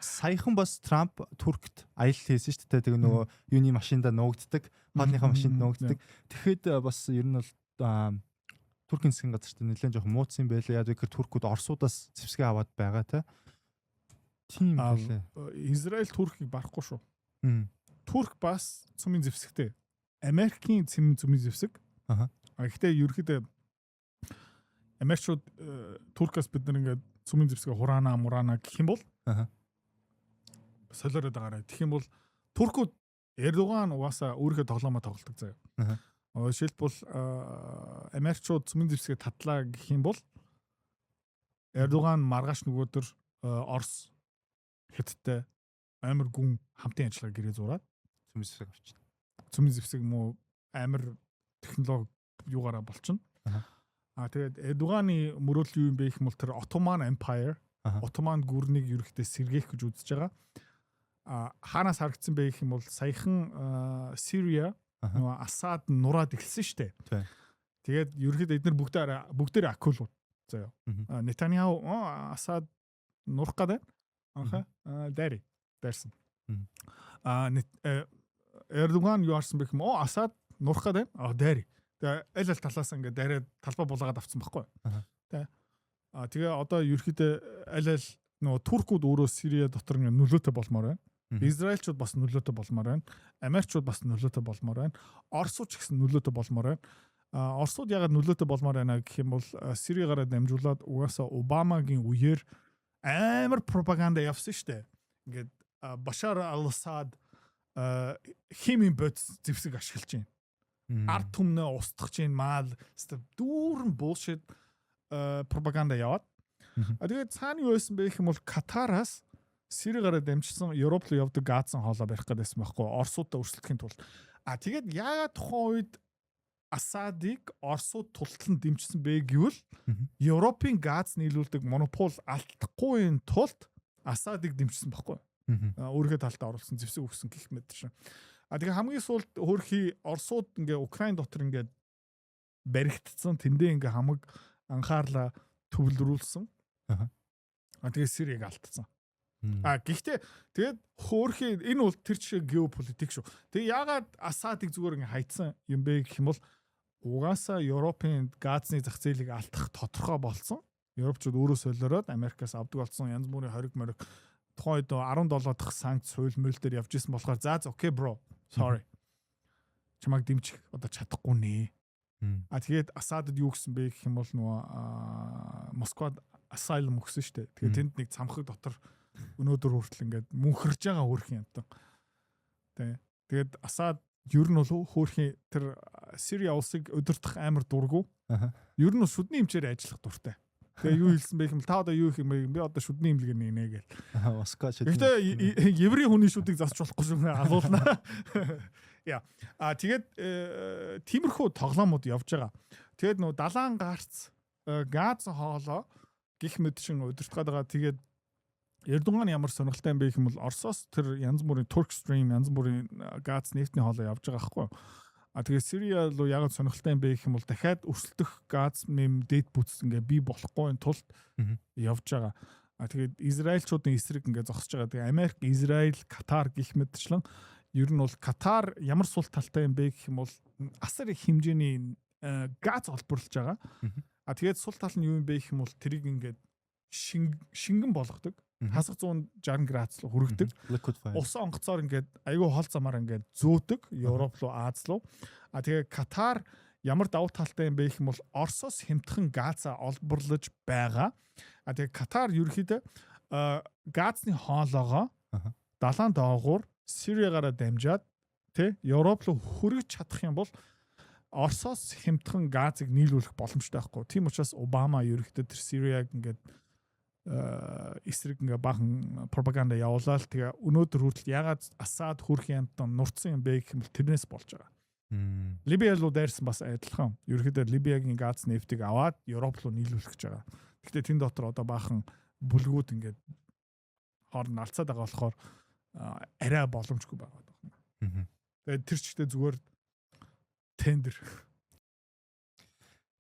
Саяхан бас Трамп Туркт аялал хийсэн шүү дээ. Тэгээ нөгөө юуны машинда нуугддаг, хоолныхаа машинд нуугддаг. Тэгэхэд бас ер нь бол Туркийн засгийн газарт нэлээд жоохон мууцсан юм байлаа. Яг гэхээр туркууд Оросуудаас зэвсгээ аваад байгаа те. Тийм байлаа. Израиль Туркийг барахгүй шүү. Турк бас цөмийн зэвсэгтэй. Америкийн цөмийн зэвсэг. Гэхдээ ерөөхдөө Америкчууд Туркаас бид нэг ингээд цөмийн зэвсгээ хураана гэх юм бол солиороод байгаарай. Тэгэх юм бол туркууд Эрдоган угаасаа өөрийнхөө тоглоомоо тоглолдог заяа. Жишээлбэл Америкчууд цөмийн зэвсгээ татлаа гэх юм бол Эрдоган маргааш нөгөөдөр Орос Хятадтай амар гүн хамтын ажиллагаа гэрээ зураад цөмийн зэвсэг авчихна. Цөмийн зэвсэг муу амар технологи юугаараа болчихно. Тэгээд Эрдоганы мөрөөдөл юу юм бэ гэх юм бол тэр Ottoman Empire, Ottoman гүрнийг ерөөхдөө сэргээх гэж үзэж байгаа. Хаанаас харагдсан бэ гэх юм бол саяхан Syria нөгөө Асад нураад эхэлсэн шүү дээ. Тэгээд ерөөхдөө эдгээр бүгдээр акулууд заяа. Нетаньяху Асад нурах гэдэг. Дайрсан. Эрдоган юу арсан бэ гэх юм оо Асад нурах гэдэг. Дайр. Тэгээ аль талаас ингээд дайраад талбай булаагаад авцсан байхгүй. Тэгээ одоо ерөөхдөө аль нөгөө туркууд өөрөө Сирия дотор ингээд нөлөөтэй болмоор байна. Израильчууд бас нөлөөтэй болмоор байна. Америкчууд бас нөлөөтэй болмоор байна. Оросууд ч гэсэн нөлөөтэй болмоор байна. Оросууд ягаад нөлөөтэй болмоор байна гэх юм бол Сириягаар дамжуулаад угаасаа Обамагийн үеэр амар пропаганда явсан шүү дээ. Ингээд Башар ал-Асад химийн бодис зэвсэг ашиглаж байна. Ард түмнээ устгах чинь маал дүүрэн bullshit пропаганда яваад. Тэгээд цаана юу байсан бэ гэх юм бол Катараас Сириягаар дамжсан Европ руу явдаг газсан хоолоо барих гэдээсэн байхгүй. Оросуудаа өрсөлдөхийн тулд. Тэгээд яагаад тухайн үед Асадыг Оросууд тултлан дэмжсэн бэ гэвэл Европын газ нийлүүлдэг монопол алдахгүй тулд Асадыг дэмжсэн байхгүй. Өөрийнхөө талдаа оруулсан зэвсэг өгсөн гэх мэт шин. Тэгээ хамгийн сүүлд хөрхи Оросууд ингээ Украин дотор ингээ баригдсан тэндээ ингээ хамаг анхаарлаа төвлөрүүлсэн. Тэгээ Сирийг алдсан. Гэхдээ тэгээд хөөрхий энэ бол тэр чинь геополитик шүү. Тэгээ яагаад Асадыг зүгээр ингээ хайцсан юм бэ гэх юм бол угаасаа Европын газны зах зээлийг алдах тодорхой болсон. Европчууд өөрөө солиороод Америкаас авдаг болсон янз бүрийн хориг мориг тухайн үед $10 дахь санкц хууль мөл дээр явж исэн болохоор за окей bro sorry. Чамайг дэмжих одоо чадахгүй нэ. Тэгээд Асадад юу гэсэн бэ гэх юм бол нөгөө Москвад asylum өгсөн шүү дээ. Тэгээд тэнд нэг цамхаг дотор өнөөдөр хүртэл ингээд мөнхөрж байгаа хөрхийн юм. Тэгээд Асад ер нь бол хөөрхийн тэр Сирия улсыг өдөртөх амар дургу. Ер нь шүдний хэмжээр ажиллах дуртай. Тэгээ юу хэлсэн бэ гэвэл та одоо юу их юм бэ? Би одоо шүдний имлэг нэ гээл. Москва шүдний. Гэхдээ еврей хүний шүдийг засч болохгүй шүү алуулна. Яа. Тэгээд тиймэрхүү тоглоомууд явж байгаа. Тэгээд нөө далайн гарц газ хоолоо гих мэд шин өдөрт байгаа. Тэгээд Эрдоган ямар сонирхолтой юм бэ гэх юм бол Оросоос тэр янз бүрийн Turk Stream янз бүрийн газ нефтний хоолоо явж байгаа байхгүй. Тэгээ Сирия руу ягаад сонирхолтой юм бэ гэх юм бол дахиад өрсөлдөх газ нэм дэд бүтц ингээ бий болохгүй тулд явж байгаа. Тэгээд Израильчуудын эсрэг ингээ зогсож байгаа. Тэгээ Америк, Израиль, Катар гих мэдчлэн ер нь бол Катар ямар сул талтай юм бэ гэх юм бол асар их хэмжээний газ олборлож байгаа. Тэгээд сул тал нь юу юм бэ гэх юм бол тэрийг ингээ шингэн болгодог. Хасах 160 градус руу хүргэдэг. Усан онгоцоор ингээд айгүй хол замаар ингээд зөөдөг Европ руу, Аз руу. Тэгээ Катар ямар давуу талтай юм бэ гэх юм бол Оросоос хямдхан газаа олборлож байгаа. Тэгээ Катар ерөөхдөө газны хоолоогоо далайн доогуур Сириягаараа дамжаад Европ руу хүргэж чадах юм бол Оросоос хямдхан газыг нийлүүлэх боломжтой байхгүй. Тийм учраас Обама ерөөхдөө тэр Сирияг ингээд эсрэг ингээ бахан пропаганда явуулаад тэгээ өнөөдөр хүртэл ягаад Асад хөрхийн амтан нурцсан юм бэ гэх юм бол тэрнээс болж байгаа. Либия руу дайрсан бас адилхан. Ерөнхийдөө Либиягийн газ нефтийг аваад Европ руу нийлүүлэх гэж байгаа. Гэхдээ тэн дотор одоо бахан бүлгүүд ингээд хооронд алцаад байгаа болохоор арай боломжгүй байгаа байна. Тэгээд тэр чигтээ зүгээр тендер.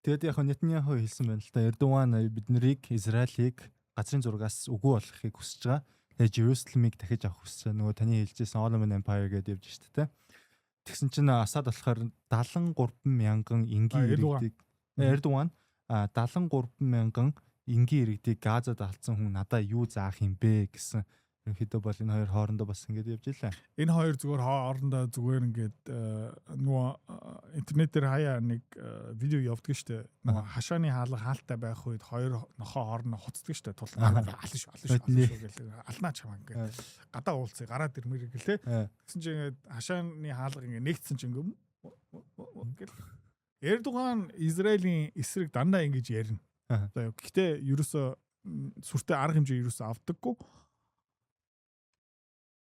Тэгээд яг Нетаньяху хэлсэн байна л да. Эрдоган биднийг Израилийг газрын зургаас үгүй болгохыг хүсэж байгаа. Тэгээ Jerusalem-ыг дахиж авах хүсэж байгаа. Нөгөө таны хэлжсэн Ottoman Empire гэдэг явж штэ тэ. Тэгсэн чинь Асад болохоор 73,000 энгийн иргэдийг Эрдоган 73,000 энгийн иргэдийг Газад алдсан хүн надаа юу заах юм бэ гэсэн ерөнхийдөө бол энэ хоёр хоорондоо бас ингэж явж илаа. Энэ хоёр зүгээр хоорондоо зүгээр ингээд нөгөө интернетээр хаяа нэг видео явдаг штэ. Нөгөө хашааны хаалга хаалттай байх үед хоёр нохоо хоорондоо хуцдаг штэ. Тулхан алан шүү гэл алнаа чамаа ингээд гадаа уулцыг гараад ирмэр гэлээ. Тэгсэн чинь ингээд хашааны хаалга ингээд нэгдсэн чинь ингээд Эрдоган Израилийн эсрэг дандаа ингэж ярина. За гэхдээ ерөөсө сүртэй арга хэмжээ ерөөсө авдаггүй.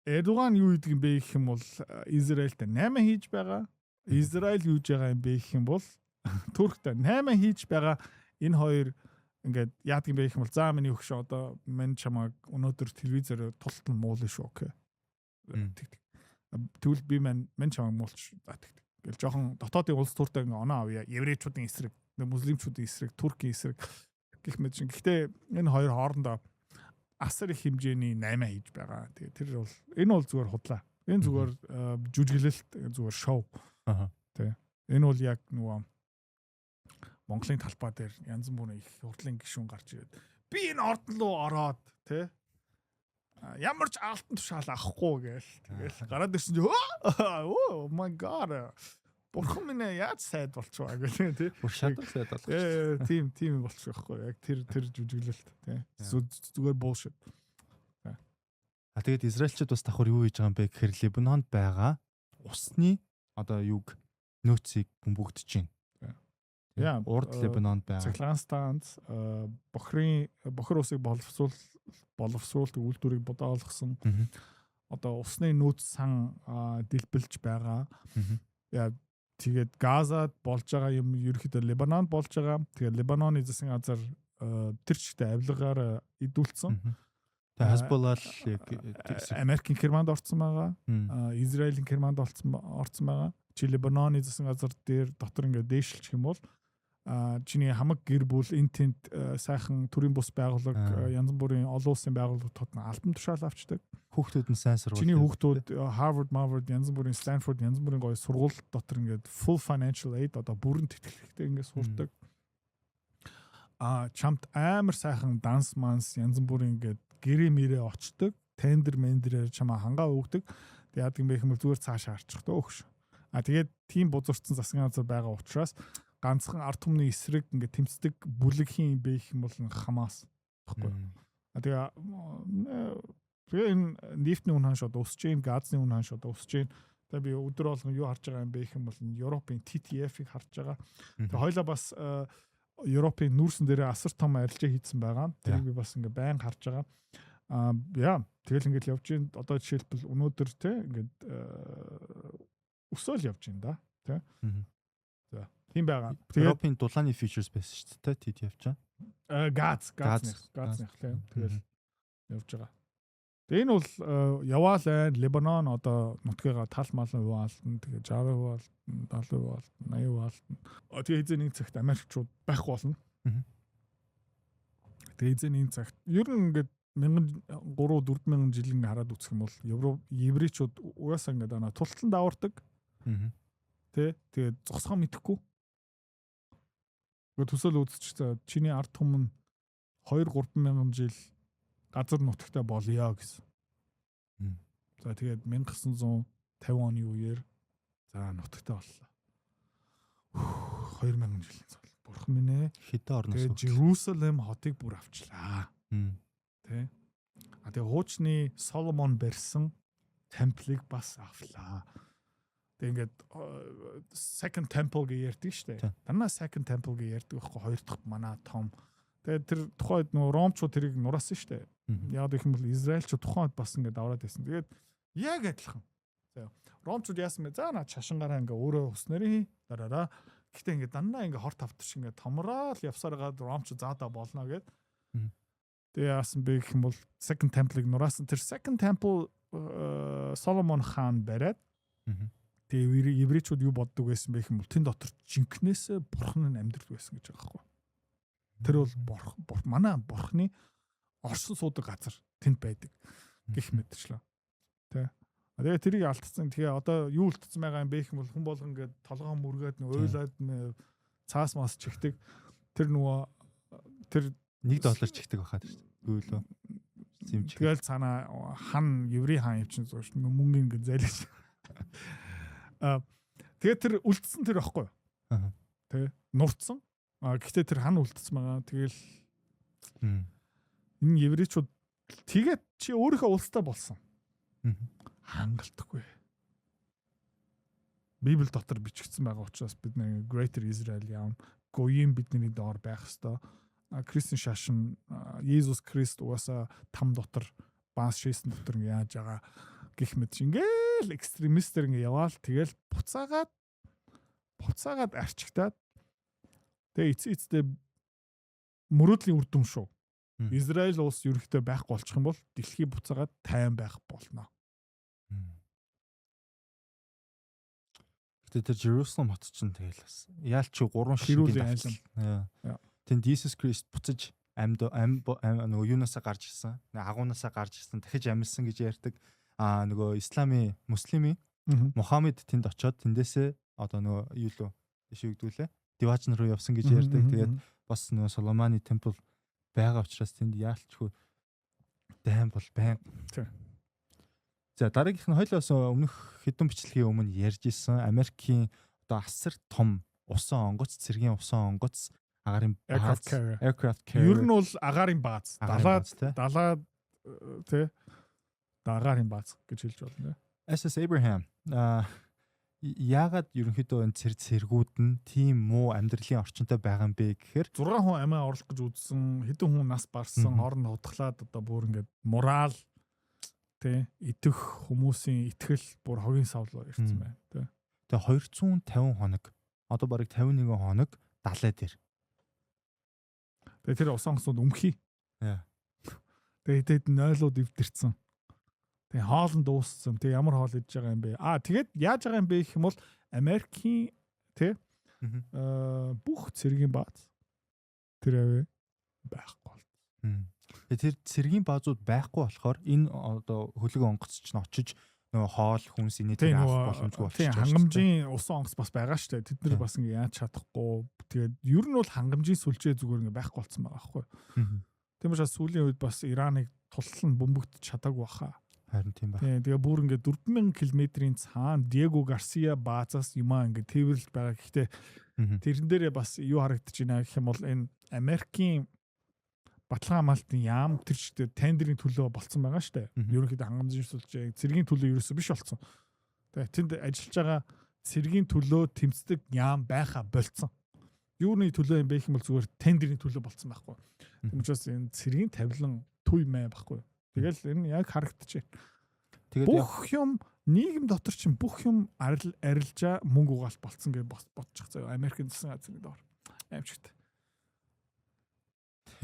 Эрдоган юу гэдэг юм бэ гэх юм бол Израильтай 8 хийж байгаа. Израиль юу гэж байгаа юм бэ гэх юм бол Турктай 8 хийж байгаа. Энэ хоёр ингээд яадаг юм бэ гэх юм бол за миний өгш одоо мань чамааг өнөөдөр телевизээр тултал муулна шүү окей. Тэгвэл би мань чамааг муулч гэл жоохон дотоодын улс төртэй ингээ оноо авъя. Еврейчүүдийн эсрэг, муслимчүүдийн эсрэг, Туркийн эсрэг гэх мэт чинь. Гэхдээ энэ хоёр хоорондоо асар их хэмжээний 8 хийж байгаа. Тэгээ тэр бол энэ бол зүгээр худлаа. Энэ зүгээр жүжиглэлт, зүгээр шоу. Тэ. Энэ бол яг нөгөө Монголын талбай дээр янз бүрийн их хурдлын гишүүн гарч ирээд би энэ ордон руу ороод тэ ямар ч алтан тушаал авахгүй гээл. Тэгэл гараад ирсэн чинь oh my god. Бурхан минь яаж сайд болчихваа гэх тий. Бүр шадаг сайд болох. Тийм болчих واخгүй. Яг тэр жүжиглэлт тий. Зүгээр bullshit. Тэгээд Израильчууд бас давхар юу хийж байгаа юм бэ гэхээр Лебанонд байгаа усны одоо юг нөөцийг бөмбөгдөж байна. Яа, урд Лебанонд байгаа. Цахилгаан станц, бохир усыг боловсруулдаг үйлдвэрийг бодоолгосон. Одоо усны нөөц сан дэлбэлж байгаа. Яа, тэгээд Газад болж байгаа юм ерөөхдөө Лебанонд болж байгаа. Тэгээд Лебаноны засгийн газар тэр чигтээ авилгаар идүүлсэн. Тэгээ Hezbollah яг Америкийн Германд орсон байгаа. Израилийн Германд орсон байгаа. Чи Лебаноны засгийн газар дээр дотор ингээд дээшилчих юм бол чиний хамаг гэр бүл энтент сайхан төрийн бус байгууллага янз бүрийн олон улсын байгууллагууд албан тушаал авчдаг. Хүүхдүүд нь сайн сурвалж. Чиний хүүхдүүд Harvard, янз бүрийн Stanford, янз бүрийн гоё сургууль дотор ингээд full financial aid одоо бүрэн тэтгэлэгтэй ингээд сурдаг. Чамд амар сайхан данс манс янз бүрийн ингээд гэрээ мэрээ очдог. Тендер мендерээр чамаа хангаа өгдөг. Тэгээд юм бэ хэмээл зүгээр цаашаа харчих төө өгш. Тэгээд тийм бузурцсан засгийн газар байгаа учраас ганцхан ард түмний эсрэг ингээд тэмцдэг бүлэгхийн бэ гэх юм бол Хамас баггүй. Тэгээ энэ нефтний үнэ ханшаа дуусж гин, газны үнэ ханшаа дуусж гин. Тэгээ би өдөр болгон юу харж байгаа юм бэ гэх юм бол Европын TTF-ийг харж байгаа. Тэгээ хоёлаа бас Европын нүүрсэн дээрээ асар том арилжаа хийсэн байгаа. Тэрийг би бас ингээд байн харж байгаа. Тэгэл ингээд явж гин одоо жишээлбэл өнөөдөр те ингээд өсөөл явж гин да те. За тийм байгаа. Европын дулааны futures байсан шүү дээ TTF ч. Газных те. Тэгэл явж байгаа. Тэгээ энэ бол яваал Лебанон одоо нутгийгаа тал малын хуваална. Тэгээ 60%, 70%, 80%. Тэгээ эзэн нэг цагт Америкчууд байхгүй болно. Тэгээ эзэн нэг цагт ер нь ингээд 3-4,000 жил ингээд хараад үзэх юм бол еврейчүүд угаасаа ингээд тулталан даавардаг. Тэгээд зогсгоо мэдэхгүй. Ингээд төсөөл үзчихсэн чиний ард түмэн 2-3,000 жил газар нутагтай болъё гэсэн. За тэгээд 1950 оны үеэр за нутагтай боллоо. 2000 жилийн цол. Бурхан минь ээ. Хэдэн орноос. Тэгээд Jerusalem хотыг бүр авчлаа. Тэ. Тэгээ хуучны Соломон барьсан темплийг бас авлаа. Тэгээ ингээд Second Temple гэж ярьдаг шүү дээ. Танаа Second Temple гэж ярьдаг байхгүй хоёр дахь манай том. Тэгээ тэр тухайд нөө Ромчууд тэрийг нураасан шүү дээ. Яг гэх юм бол Израильчууд тухайд бас ингээд аваад байсан. Тэгээд яг адилхан. За Ромчууд яасан бэ? За наа чашингараа ингээд өөрөө хүснэрийн дараараа. Гэхдээ ингээд дандаа ингээд хорт автчих ингээд томроод явсараад Ромчууд заадаа болно гэд. Тэгээ яасан бэ гэх юм бол Second Temple-ыг нураасан. Тэр Second Temple Соломон хаан бариад. Тэгээ еврейчүүд юу боддог байсан бэ гэх юм бол тэн дотор жинкнээс бурхан нь амьдрал байсан гэж байгаа байхгүй. Тэр бол манай бурхны оршин суудаг газар тэнд байдаг гэх мэтчлээ. Тэ. Тэгээ тэрийг алдсан. Тэгээ одоо юу үлдсэн байгаа юм бэ гэх юм бол хүн болгон ингээд толгоо мөргөөд ойлаад цаас мас чихдэг. Тэр $1 чихдэг байхад шүү дээ. Гүйлөө. Тэгэл цаана хан еврей хаан явчихсан зоош мөнгө ингээд залгиж. Тэгээ тэр үлдсэн тэр байхгүй юу? Тэ. Нурцсан. Гэхдээ тэр хан үлдсэн байгаа. Тэгэл энэ еврейчүүд тэгээд чи өөрийнхөө улстай болсон. Хангалтгүй. Библи дотор бичигдсэн байгаа учраас бид нэг Greater Israel явна. Гоём бидний доор байх ёстой. Кристиан шашин Иесус Христ угаасаа там дотор баас шээсэн дотор яаж байгаа гэх мэт ингээл экстремистэр ингээ яваал тэгэл буцаагаад арчигтаад тэгээ эцээ мөрөөдлийн үр дүн шүү. Израиль улс ерөнхийдөө байхгүй болчих юм бол дэлхий буцаагаад тайван байх болно. Тэр Jerusalem хот чинь тэгэл бас яалч 3 ширүүлийн айлан. Тэнд Иесус Христ буцаж нөгөө юунасаа гарч ирсэн. Агуунасаа гарч ирсэн. Дахиж амьдсан гэж ярьдаг. Нөгөө исламын муслимын Мухаммед тэнд очоод тэндээсээ одоо нөгөө юу лөө шигдүүлээ. Диваачн руу явсан гэж ярьдаг. Тэгээд бас нөгөө Соломоны темпл байгаа учраас тэнд яалчгүй дайм бол байн. За дараагийнх нь хоёлоос өмнөх хэдэн бичлэгийн өмнө ярьж исэн Америкийн одоо асар том усан онгоц, цэргийн усан онгоц агарын бааз, aircraft carrier. Ер нь бол агарын бааз. Далаа тий. Агарын бааз гэж хэлж болно. SS Abraham яагаад ерөнхийдөө энэ цэргүүд нь тийм муу амьдралын орчинтой байгаа юм бэ гэхээр 6 хүн амиа орлох гэж үзсэн, хэдэн хүн нас барсан, хооронд хутглаад одоо бүр ингээд морал тий идэх хүмүүсийн итгэл бүр хогийн савлуу ирсэн байна тий. Тэгээ 250 хоног одоо барыг 51 хоног далай дээр. Тэгээ тэр усан хосууд өмхий. Тэгээд нойлууд эвдэрсэн. Тэгээд хоол нь дууссан. Тэгээд ямар хоол идж байгаа юм бэ? Тэгээд яаж байгаа юм бэ гэх юм бол Америкийн бүх цэргийн бааз тэр авэ байхгүй бол. Тэр цэргийн баазууд байхгүй болохоор энэ одоо хөлөг онгоц ч н очиж нөгөө хоол хүнс инээ тэр авах боломжгүй болчихж байгаа. Хангамжийн усан онгоц бас байгаа шүү дээ. Тэд нар бас ингэ яаж чадахгүй. Тэгээд ер нь бол хангамжийн сүлжээ зүгээр ингэ байхгүй болсон байгаа байхгүй. Тийм учраас сүүлийн үед бас Ираныг тултал нь бөмбөгдөж чадаагүй баха. Харин тийм ба. Тэгээ бүр ингэ 4000 км-ийн цаана Диего Гарсия баазаас юмаа ингэ тэрвэрлж байгаа. Гэхдээ тэрэн дээрээ бас юу харагдаж байна гэх юм бол энэ Америкийн баталгаа хамгаалтын яам тэр чигтээ тендерийн төлөө болцсон байгаа шүү дээ. Ерөнхийдөө хангамжийн сүлжээ цэргийн төлөө ерөөсөө биш болцсон. Тэгээ тэнд ажиллаж байгаа цэргийн төлөө тэмцдэг яам байха болцсон. Юуны төлөө юм бэ гэх юм бол зүгээр тендерийн төлөө болцсон байхгүй. Тийм учраас энэ цэргийн тавилан төв мэй байхгүй. Тэгэл энэ яг харагдаж байна. Тэгээд бүх юм нийгэм дотор чинь бүх юм арилжаа мөнгө угаалт болцсон гэж бодчих заяа. Америкийн засгийн газрын доор аимшигт.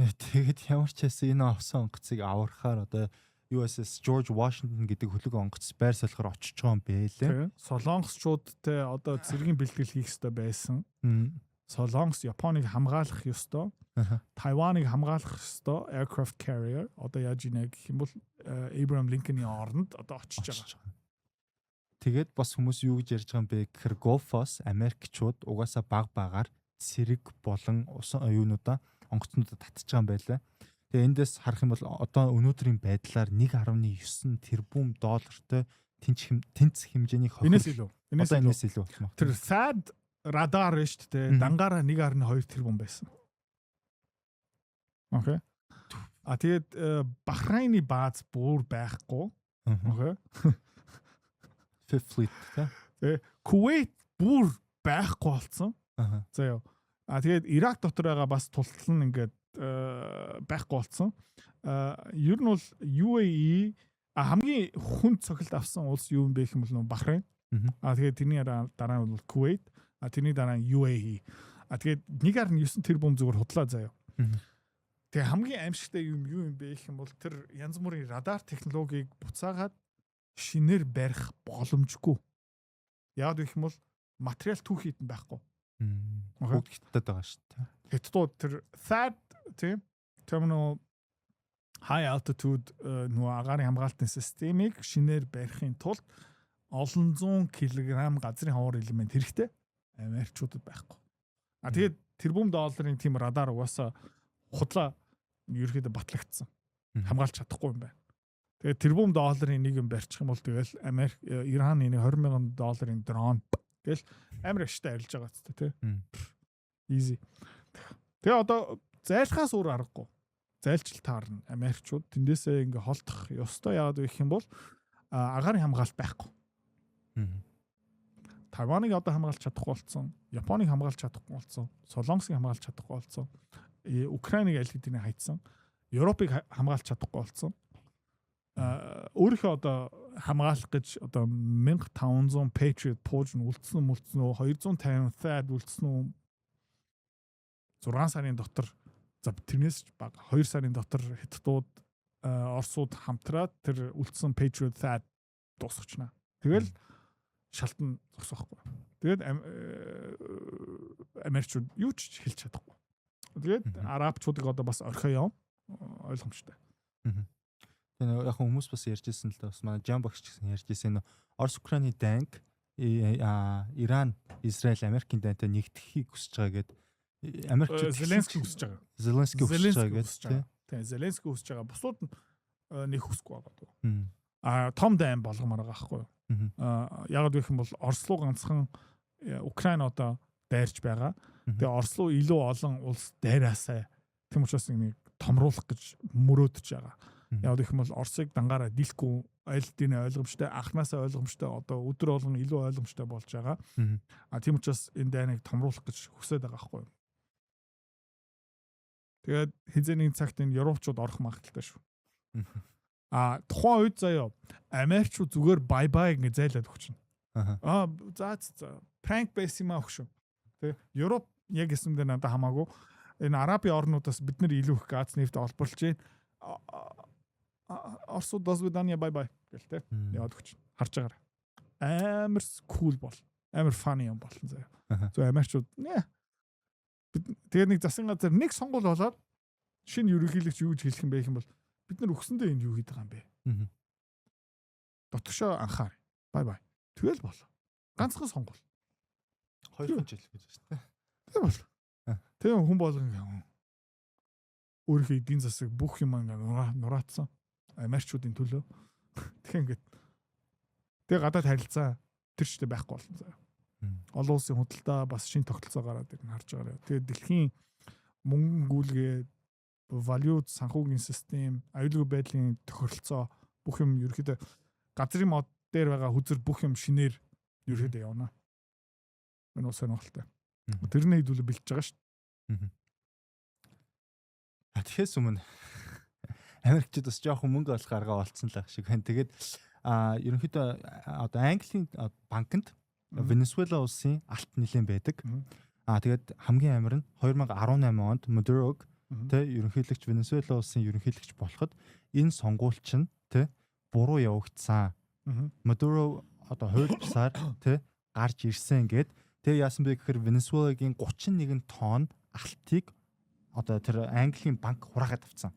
Тэгээд ямар ч хэсэг энэ авсан онгоцыг аврахаар одоо USS George Washington гэдэг хөлөг онгоц байр солихоор очиж байгаа юм бэлээ. Солонгосчуудтай одоо цэргийн бэлтгэл хийх ёстой байсан. Солонгос Японыг хамгаалах ёстой. Тайваныг хамгаалах ёстой aircraft carrier одоо яаж ийнэ гэх юм бол Abraham Lincoln-ийн оронд одоо очиж байгаа. Тэгээд бас хүмүүс юу гэж ярьж байгаа юм бэ гэхээр Golfos Америкчууд угаасаа баг цэрэг болон юунуудаа онгоцнуудад татчих байгаа юм байлаа. Тэгээ эндээс харах юм бол одоо өнөөдрийн байдлаар 1.9 тэрбум доллартай тэнц хэмжээний энэс илүү. Энэс илүү. Тэр THAAD радар шүү дээ. Дангаараа 1.2 тэрбум байсан. Окей. Тэгээд Бахрейны бааз бүр байхгүй. Окей. Fifth Fleet тэ. Кувейт бүр байхгүй болсон. За яа. Тэгээд Ирак дотор байгаа бас тултал нь ингээд байхгүй болсон. Ер нь бол UAE хамгийн хүнд цогцолт авсан улс юу юм бэ гэх юм бол Бахрейн. Тэгээд тэрний дараа нь бол Кувейт. Тэрний дараа нь UAE. Тэгээд 1.9 тэрбум зүгээр худлаа заяа. Тэгээ хамгийн аимшигтай юм юу юм бэ гэх юм бол тэр янз бүрийн радар технологиг буцаагаад шинээр барих боломжгүй. Яг гэх юм бол материал түүхийд нь байхгүй. Хөгжөлтөд байгаа шүү дээ. Хэдтoo тэр THAAD тийм terminal high altitude нөгөө агаарын хамгаалтын системийг шинээр барихын тулд олон зуун килограмм газрын хавар элемент хэрэгтэй. Америкчуудад байхгүй. Тэгээд тэрбум долларын тийм радар угаасаа худлаа ерөөхдөө батлагдсан. Хамгаалж чадахгүй юм байна. Тэгээд тэрбум долларын нэг юм барьчих юм бол тэгэл Америк Ираны $20,000 дрон гэл амар ихтэй арилж байгаа ч тий. Easy. Тэгээ одоо зайлшгаас өөр аргагүй. Зайлшил таарна Америкчууд тэндээсээ ингээ холдох ёстой яагаад гэх юм бол агаарын хамгаалалт байхгүй. Тайваныг одоо хамгаалж чадахгүй болсон. Японыг хамгаалж чадахгүй болсон. Солонгосыг хамгаалж чадахгүй болсон. Украиныг аль хэдийн хайцсан. Европыг хамгаалж чадахгүй болсон. Өөрийнхөө одоо хамгаалах гэж одоо 1500 Patriot Pooch үлдсэн үү 250 THAAD үлдсэн үү 6 сарын дотор за тэрнээс баг 2 сарын дотор Хятадууд Оросууд хамтраад тэр үлдсэн Patriot THAAD дуусчихна. Тэгэл шалтан зогсоохгүй. Тэгээд Америкчууд юу ч хэлж чадахгүй. Тэгээд арабчуудыг одоо бас орхио юм ойлгомжтой. Яг хүмүүс бас ярьжсэн л да бас манай Жан багш гэсэн ярьжсэн Орос Украины данг Иран, Израиль, Америкийн дантай нэгдэхийг хүсэж байгаа гэдэг Америкчууд Зеленский хүсэж байгаа. Зеленский хүсэж байгаа гэдэг тийм Зеленский хүсэж байгаа. Бусууд нэг хүсэхгүй байгаа. Том дайн болгомоор байгаа байхгүй юу? Яг гэх юм бол Орос руу ганцхан Украин одоо дайрч байгаа. Тэгээ Орос руу илүү олон улс дайраасаа тийм учраас нэг томруулах гэж мөрөөдөж байгаа. Яг гэх юм бол Оросыг дангаараа дийлэхгүй аль дийн ойлгомжтой анхнаасаа ойлгомжтой одоо өдөр болгон илүү ойлгомжтой болж байгаа. Тийм учраас энэ дайныг томруулах гэж хүсэж байгаа байхгүй юу? Тэгээд хизээний цагт энэ Европчууд орох магадaltaй шүү. Тухайн үед заяа Америкчууд зүгээр бай ингэ зайлаад өгч байна. За prank base юм аах шүү. Тэ Европ яг эсэмдээ надад хамаагүй. Энэ Арабын орнуудаас бид нар илүү их газ нефт олборлж байна. Оросууд дозвидания бай бай гэл те. Яваад өгч. Харж байгаарай. Амар кул бол. Амар фаны юм болно заяа. Зөв Америкчууд тэгээд нэг засгийн газар нэг сонгуул болоод шинэ ерөнхийлөгч юу гэж хэлэх юм бэ гэх юм бол бид нар өгсөндөө энд юу хийдэг юм бэ? Дотгошоо анхаар. Бай бай. Тэгэл болоо. Ганцхан сонгуул. 2 жил гэж байна. Тэг бол. Тэгээ хүн болгон өөрийнхөө эдийн засаг бүх юм нураацсан. Америкчуудын төлөө. Тэгэхээр ингээд тэгээ гадаад харилцаа тэр ч байхгүй болсон заяа. Олон улсын худалдаа бас шинэ тогтолцоо гараад ирнэ харж байгаа. Тэгээ дэлхийн мөнгө гүйлгээ, валют санхүүгийн систем, аюулгүй байдлын тохиролцоо бүх юм ерөөхдөө газрын мод дээр байгаа хүзэр бүх юм шинээр ерөөхдөө явна. Энэ уус сонирхолтой. Тэрний хэдүүлээ бэлтэж байгаа шүү дээ. Тэгэхээс өмнө Америкчууд бас жоохон мөнгө олох арга олцсон л шиг байна. Тэгээд ерөнхийдөө одоо Английн банкнд Венесуэла улсын алт нэлээд байдаг. Тэгээд хамгийн амар нь 2018 онд Мадурог тэ ерөнхийлөгч Венесуэла улсын ерөнхийлөгч болоход энэ сонгуульч нь тэ буруу явагдсан. Мадуро одоо хуульчсаар тэ гарч ирсэн гэд тэгээ яасан бэ гэхээр Венесуэлагийн 31 тонн алтыг одоо тэр Английн банк хураагаад авцсан.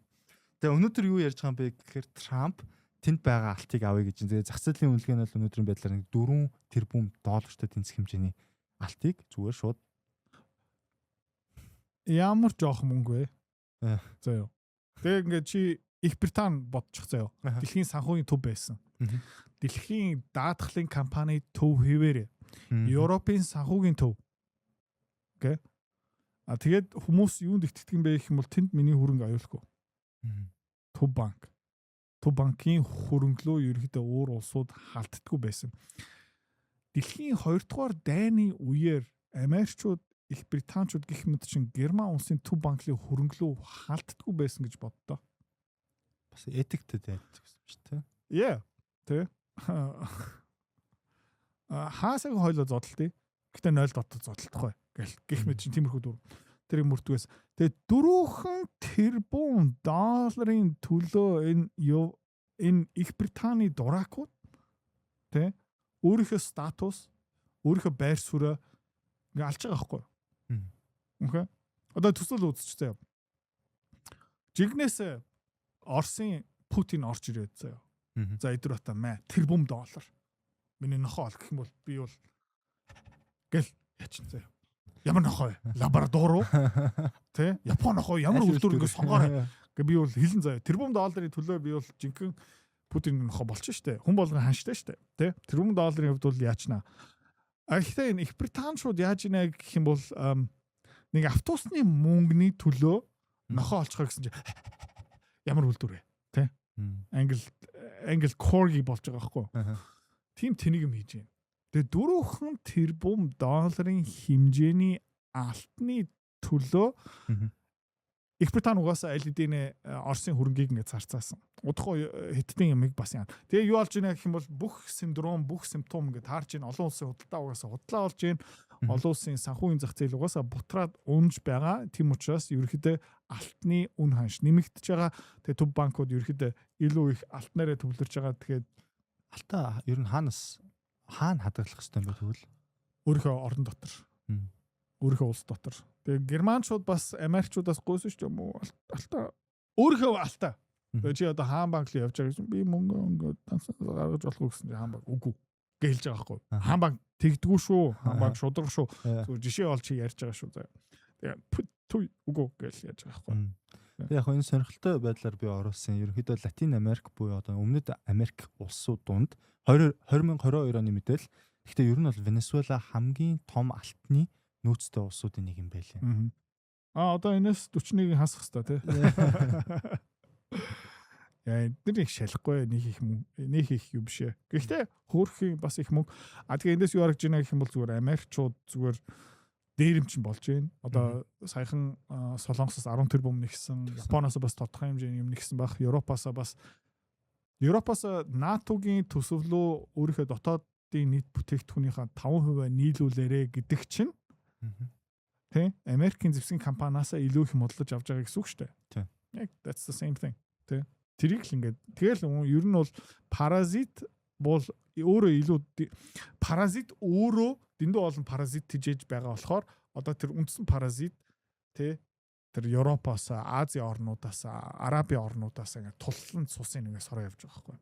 Тэгээ өнөөдөр юу ярьж байгаа юм бэ гэхээр Трамп тэнд байгаа алтыг авъя гэж. Тэгээ зах зээлийн үнэлгээ нь бол өнөөдрийн байдлаар 4 тэрбум доллартай тэнцэх хэмжээний алтыг зүгээр шууд ямар жоох мөнгө вэ? Заяа. Тэгээ ингээд чи Их Британь бодчих заяа. Дэлхийн санхүүгийн төв байсан. Дэлхийн даатгалын компани төв хэвээрээ. Европын санхүүгийн төв. Окей. Тэгээд хүмүүс юунд итгэдэг юм бэ гэх юм бол тэнд миний хөрөнгө аюулгүй. Төв банк. Төв банкын хөрөнгөлөө ерөөхдөө өөр улсууд халддаггүй байсан. Дэлхийн 2 дугаар дайны үеэр Америкчууд, Их Британчууд гэх мэт чин Герман улсын төв банкны хөрөнгөлөө халддаггүй байсан гэж боддоо. Бас этиктэй байдаг гэсэн шүү дээ. Yeah. Тэ. Хаасаг хойлоо зодтолтыг. Гэтэ 0 дотор зодтолтохгүй гэл гэх мэт чин тиймэрхүү дүр. Тэрийг мөртгөөс. Тэгээ 4 тэрбум долларын төлөө энэ Их Британий дураакууд тэ өөрийнхөө статус, өөрийнхөө байр суурь ингээ алж байгаа байхгүй. Окей. Одоо төсөл үзчихсэн. Жигнэс Оросын Путин орж ирээд заяа. За эдгээр бата мэ тэрбум доллар. Миний нохоо ол гэх юм бол би бол гэл яачин заяа. Ямар нохоо вэ? Лабрадор уу? Тэ? Япон нохоо ямар үлдүр ингэ сонгоорой. Гэ би бол хэлэн заяа. Тэрбум долларын төлөө би бол жинхэнэ Путин нохоо болчих штэ. Хүн болгон ханштай штэ. Тэ? Тэрбум долларын хувьд бол яачнаа. Ахтай энэ Их Британчууд яаж ийнэ гэх юм бол нэг автобусны мөнгөний төлөө нохоо олцохоо гэсэн чинь ямар үлдүр вэ? Тэ? Англ корги болж байгаа байхгүй. Тим тэнийг юм хийж байна. Тэгээ 4 тэрбум долларын хэмжээний алтны төлөө Их Британь угаасаа аль хэдийн Оросын хөрөнгийг ингэ зарцаасан. Удахгүй хиттийн юмыг бас яа. Тэгээ юу болж байна гэх юм бол бүх синдром, бүх симптом ингэ таарж ийн олон улсын худалдаа угаасаа худлаа болж ийн. Олон улсын санхүүгийн зах зээл угаасаа бутраад унж байгаа. Тийм учраас ерөөхдөө алтны үн ханш нэмэгдэж байгаа. Тэгээ төв банкуд ерөөхдөө илүү их алтнаараа төвлөрж байгаа. Тэгэхээр алтаа ер нь хаана хадгалах хэрэгтэй юм бэ тэгвэл? Өөрийнхөө орон дотор. Өөрийнхөө улс дотор. Тэгээ германчууд бас Америкчуудаас гойсон ч юм уу алтаа өөрийнхөө алтаа. Тэгээ чи одоо хаан банк руу явж байгаа гэсэн би мөнгө ингээд тансаа гаргаж болохгүй гэсэн чи хаан банк үгүй гэлж байгаа байхгүй. Хаан банк тэгдэггүй шүү. Хаан банк шудраг шүү. Зүгээр жишээ олж чи ярьж байгаа шүү заа. Тэгээ түй үгүй гэл яаж байгаа байхгүй. Тэгээ яг энэ сонирхолтой байдлаар би оруулсан. Ерөнхийдөө Латин Америк буюу одоо өмнөд Америк улсууд дунд 2022 оны мэдээл. Гэхдээ ер нь бол Венесуэла хамгийн том алтны нөөцтэй улсуудын нэг юм байлээ. Одоо энэс 41-ийг хасах хэрэгтэй тий. Яа, эднийг шалахгүй нэг их юм бишээ. Гэхдээ хөөрхийн бас их мөнгө. Тэгээ эндээс юу харагдж байна гэх юм бол зүгээр Америкчууд зүгээр дээрэмчин болж байна. Одоо саяхан Солонгосоос 10 тэрбум нэгсэн, Японоос бас тодорхой хэмжээний юм нэгсэн баг. Европоос НАТО-гийн төсөвлөө өөрийнхөө дотоодын нийт бүтээгдэхүүнийхээ 5% нийлүүлээрэ гэдэг чинь тий Америкийн зэвсгийн компаниасаа илүү их модлож авч байгаа гэсэн үг шүү дээ. Тий. Яг that's the same thing. Тий. тэрийг л ингээд тэгэл ер нь бол паразит бол өөрөө илүү паразит өөрөө дэндүү олон паразит тижээж байгаа болохоор одоо тэр үндсэн паразит тий тэр Европоос, Азийн орнуудаас, Арабын орнуудаас ингээд туллан цусын ингээд сороо явж байгаа байхгүй.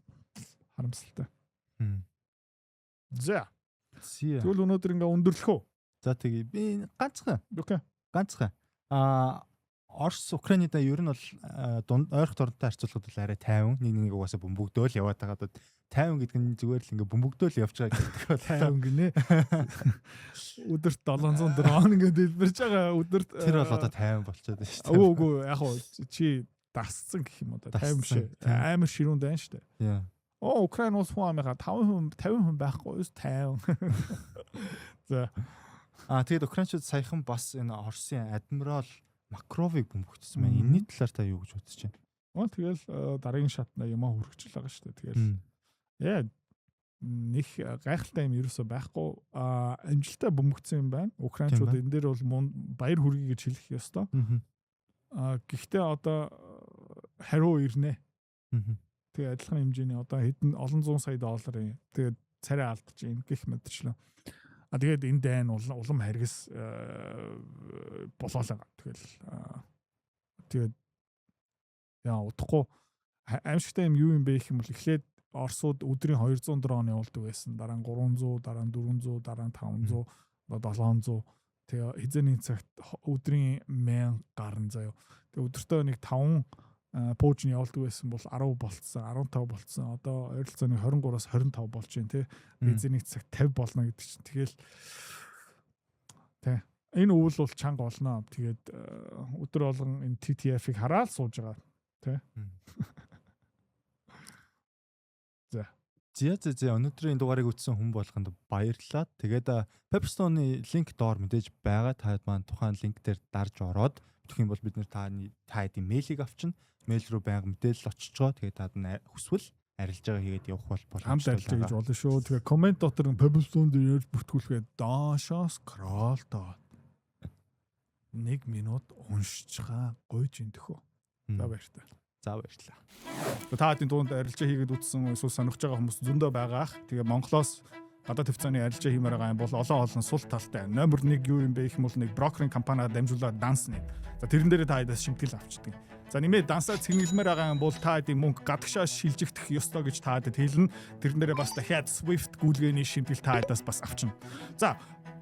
Харамсалтай. За. Тэгвэл өнөөдөр ингээ өндөрлөх үү? За тэгээ би ганцхан. Окей. Ганцхан. Орос Украинидаа ер нь бол ойрхон дорнтой харьцуулахад бол арай тайван нэг угаасаа бөмбөгдөөл яваад байгаа. Тайван гэдэг нь зүгээр л ингээ бөмбөгдөөл явж байгаа гэдэг бол тайван гинэ. Өдөрт 700 дрон ингээ дэлбэрж байгаа өдөрт тэр бол одоо тайван болчиход байна шүү дээ. Үгүй яг хоо чи дасцсан гэх юм уу да. Тайван биш. Амар ширүүн дайн шүү дээ. Украин улс хүн амыга 50 хүн байхгүй юу? 50. За. Тэгээд украинчууд саяхан бас энэ Оросын адмирал Макровыг бөмбөгдсөн байна. Энэний талаар та юу гэж бодож байна? Тэгэл дараагийн шатна юмаа хүрчихэл байгаа шүү дээ. Тэгэл нэг гайхалтай юм ерөөсөө байхгүй. Амжилттай бөмбөгдсөн юм байна. Украинчууд энэ дээр бол баяр хүргэе гэж хэлэх ёстой. Гэхдээ одоо хариу ирнэ. Тэгээ адилхан хэмжээний одоо хэдэн олон зуун сая долларын тэгээд царай алдаж ийн гэх мэтчлээ. Тэгээд энэ дайн улам харгас болоолаа. Тэгээд яа удахгүй аимшигтай юм бэ гэх юм бол эхлээд Оросууд өдрийн 200 дрон явуулдаг байсан. Дараа нь 300, дараа нь 400, дараа нь 500, одоо 700. Тэгээ хизээний цагт өдрийн 1000 гарна заяа. Тэгээ өдөртөө нэг 5 пуужны явуулдаг байсан бол 10 болцсон, 15 болцсон. Одоо ойролцоогны 23-аас 25 болж байна тий. Бензиний цаг 50 болно гэдэг чинь. Тэгэл тий. Энэ өвөл бол чанга болно. Тэгээд өдөр болгон энэ TTF-ийг хараад сууж байгаа тий. За өнөөдрийн дугаарыг үзсэн хүн болгонд баярлалаа. Тэгээд Pepperstone-ы линк доор мэдээж байгаа. Та маань тухайн линк дээр дарж ороод тэгэх юм бол бид нэр та хэдийн мэйлийг авчна. Мэйл рүү байнга мэдээлэл очиж байгаа. Тэгээд та хүсвэл арилж байгаа хийгээд явах боломжтой. Хамт арилж гэж болно шүү. Тэгээд комент дотор Pepperstone дээр яаж бүртгүүлэхэд доошоо scroll доо. 1 минут уншчихаа гойж индөхөө. За баяртай. За баярлалаа. Та хэдийн дунд арилжаа хийгээд үтсэн эсвэл сонирхож байгаа хүмүүс зөндөө байгаа ах. Тэгээ Монголоос гадаад хвцааны арилжаа хиймээр байгаа юм бол олон сул талтай. Номер 1 юу юм бэ гэх юм бол нэг брокеринг компаниар дамжуулаад данс нэг. За тэрэн дээрээ та хэдээс шимтгэл авчдаг. За нэмээд дансаа цэнгэлмээр байгаа юм бол та хэдийн мөнгө гадагшаа шилжигдэх ёстой гэж та хэдэд хэлнэ. Тэрэн дээрээ бас дахиад Swift гүйлгээний шимтгэл та хэдээс бас авчна. За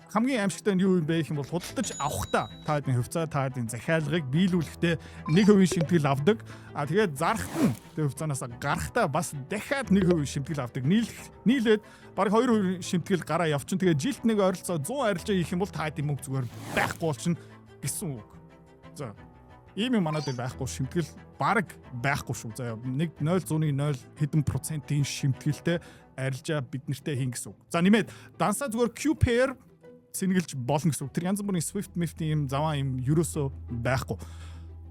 хамгийн аимшигтай нь юу юм бэ гэх юм бол худалдаж авахдаа та хэдийн хөвцөө та хэдийн захиалгыг биелүүлэхдээ 1% шимтгэл авдаг. Тэгээд зарахт нь тэр хөвцөөнөөс гарахтаа бас дахиад 1% шимтгэл авдаг. Нийлээд бараг 2% шимтгэл гараа явчин. Тэгээд жилд нэг ойролцоо 100 арилжаа хийх юм бол та хэдийн мөнгө зүгээр байхгүй болчихно гэсэн үг. За ийм юм манад байхгүй шимтгэл бараг байхгүй шүү. За 0.0 хэдэн процентын шимтгэлтэй арилжаа бид нартэй хийн гэсэн үг. За нэмээд дансаа зүгээр Q-pair сэнгэлж болно гэсэн үг. Тэр янз бүрийн Swift Mifty юм заваа юм ерөөсөө байхгүй.